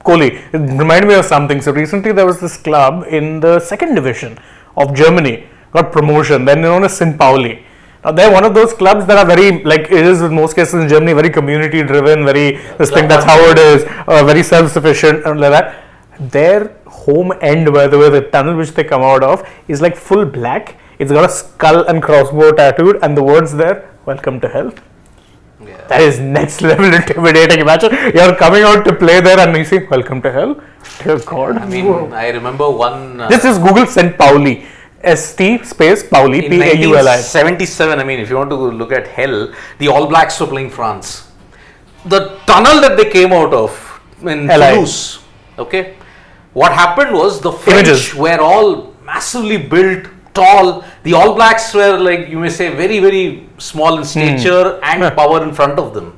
Kohli. It reminded me of something. So recently there was this club in the 2nd division of Germany, got promotion, then known as St. Pauli. Now they're one of those clubs that are very, like it is in most cases in Germany, very community driven, very this thing, that's how it is, very self-sufficient and like that. Their home end, by the way, the tunnel which they come out of is like full black. It's got a skull and crossbow tattooed and the words there, welcome to hell.
Yeah.
That is next level intimidating. Imagine you're coming out to play there and you see welcome to hell. Dear God.
I mean, I remember one.
This is Google St. Pauli. ST space Pauli.
In
Pauli.
1977, I mean, if you want to look at hell, the All Blacks were playing France. The tunnel that they came out of in Toulouse, okay, what happened was the French were all massively built, tall. The All Blacks were like, you may say, very, very small in stature and power in front of them.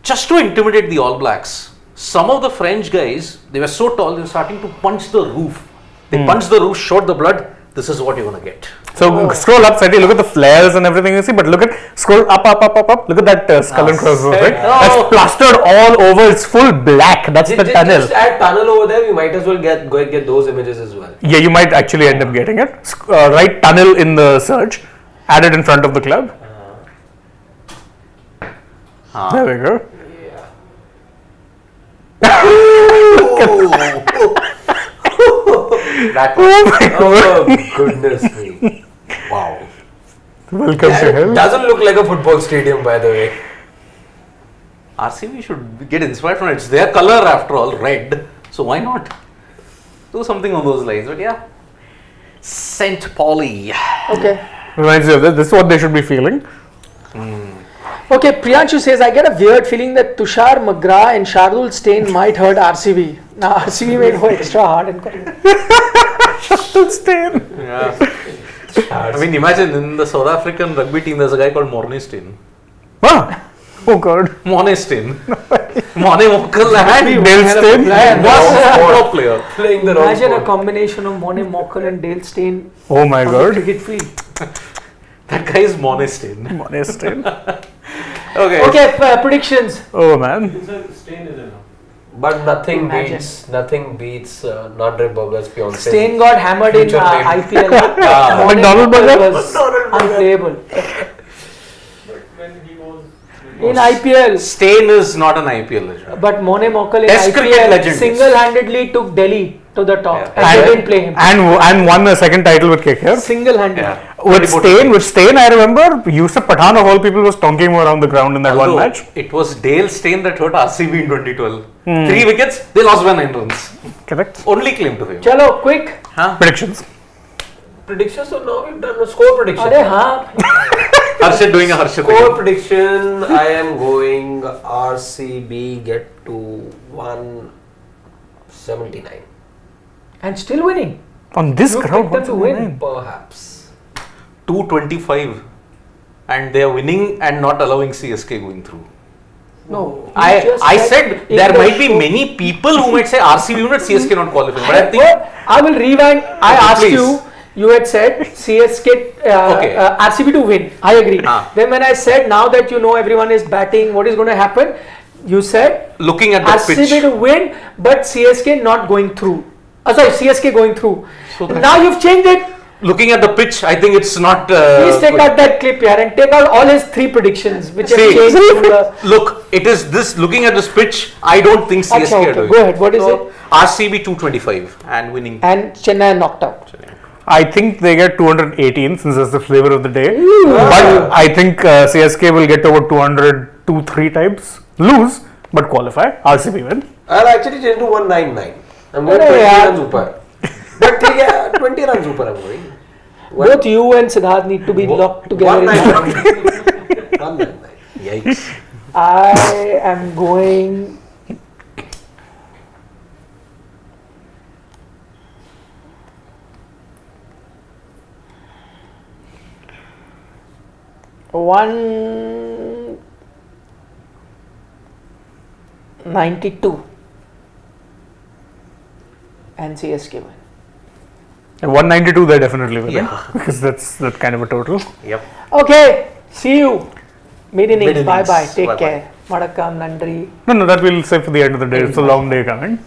Just to intimidate the All Blacks, some of the French guys, they were so tall, they were starting to punch the roof. They punched the roof, showed the blood. This is what you're going to get.
So scroll up slightly, look at the flares and everything you see, but look at, scroll up. Look at that skull and crossbow, right? That's plastered all over, it's full black, that's the tunnel.
Just add tunnel over there, we might as well get those images as well.
Yeah, you might actually end up getting it. Write tunnel in the search, add it in front of the club. There we go.
Oh goodness me. Wow.
Welcome to hell.
Doesn't look like a football stadium, by the way.
RCB should get inspired from it. It's their color after all, red. So why not do something on those lines? But yeah, St. Pauli.
Okay.
Reminds you of this. This is what they should be feeling.
Okay, Priyanshu says, I get a weird feeling that Tushar McGrath and Shardul Stain might hurt RCB. Now RCB made go extra hard and
Shardul Stain.
Yeah. I mean, imagine in the South African rugby team, there's a guy called Mornestein.
Huh? Oh God.
Mornestein. Morne Mokal and
Dale Steyn.
top player.
Playing the wrong
imagine a
sport.
combination of Morne Mokal and Dale Steyn
Oh my
on the
God.
cricket field.
That guy is Mornestein.
Mornestein.
Okay.
Okay, predictions.
Oh man.
It's a stain is enough.
But nothing
Imagine.
beats Nandre Bobla's fiance.
Steyn got hammered in
Future name.
IPL. Morne
McDonald
Mokal
burger?
was unplayable.
But when he was with
In IPL.
Stain is not an IPL legend.
But Mone Mokal in
Test cricket
IPL
legend is.
single-handedly took Delhi to the top.
Yeah.
And they didn't play him.
And won a second title with KKR.
Single-handedly.
Yeah.
With Stain, I remember Yusuf Pathan of all people was tonking him around the ground in that one
Although
match.
it was Dale Steyn that hurt RCB in 2012. 3 wickets, they lost by 9 runs.
Correct.
Only claim to fame.
Chalo, quick.
Predictions.
Predictions, so now we've done a score prediction.
Arey haan.
Harshit doing a Harshit
Score
again.
prediction, I am going RCB get to 179.
And still winning.
On this
You
ground,
picked them to win.
Perhaps.
225. And they are winning and not allowing CSK going through.
No.
I said there might be many people who might say RCB but CSK not qualifying. But I think
I will rewind. I asked
please.
you had said CSK, RCB to win. I agree. Then when I said now that you know everyone is batting, what is going to happen? You said
looking at the
RCB
pitch.
to win, but CSK not going through. Sorry, CSK going through.
So
Now you've changed it.
Looking at the pitch, I think it's not.
Please take
good.
out that clip here and take out all his 3 predictions, which have
See,
changed. To the,
look, it is this. Looking at this pitch, I don't think CSK
okay,
are doing.
go ahead. What is it?
RCB 225 and winning.
And Chennai knocked out.
I think they get 218 since that's the flavor of the day. But I think CSK will get over 200 2-3 times. Lose, but qualify. RCB win.
I'll actually change to 199. I'm going
Arey
20
yaar.
runs super. But 20 runs super I'm going.
Both you and Siddharth need to be locked together.
199. 199.
Yikes.
I am going. One 92 and CSK win.
At 192, they definitely win.
Yeah.
Because that's that kind of a total.
Yep.
Okay, see you. Mid innings.
Mid
Bye
innings.
bye. Take
Bye-bye.
care. Madakam, Nandri.
No, that we'll say for the end of the day. It's a long day coming.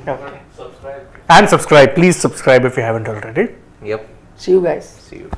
Okay.
Subscribe.
And subscribe. Please subscribe if you haven't already.
Yep.
See you guys.
See you.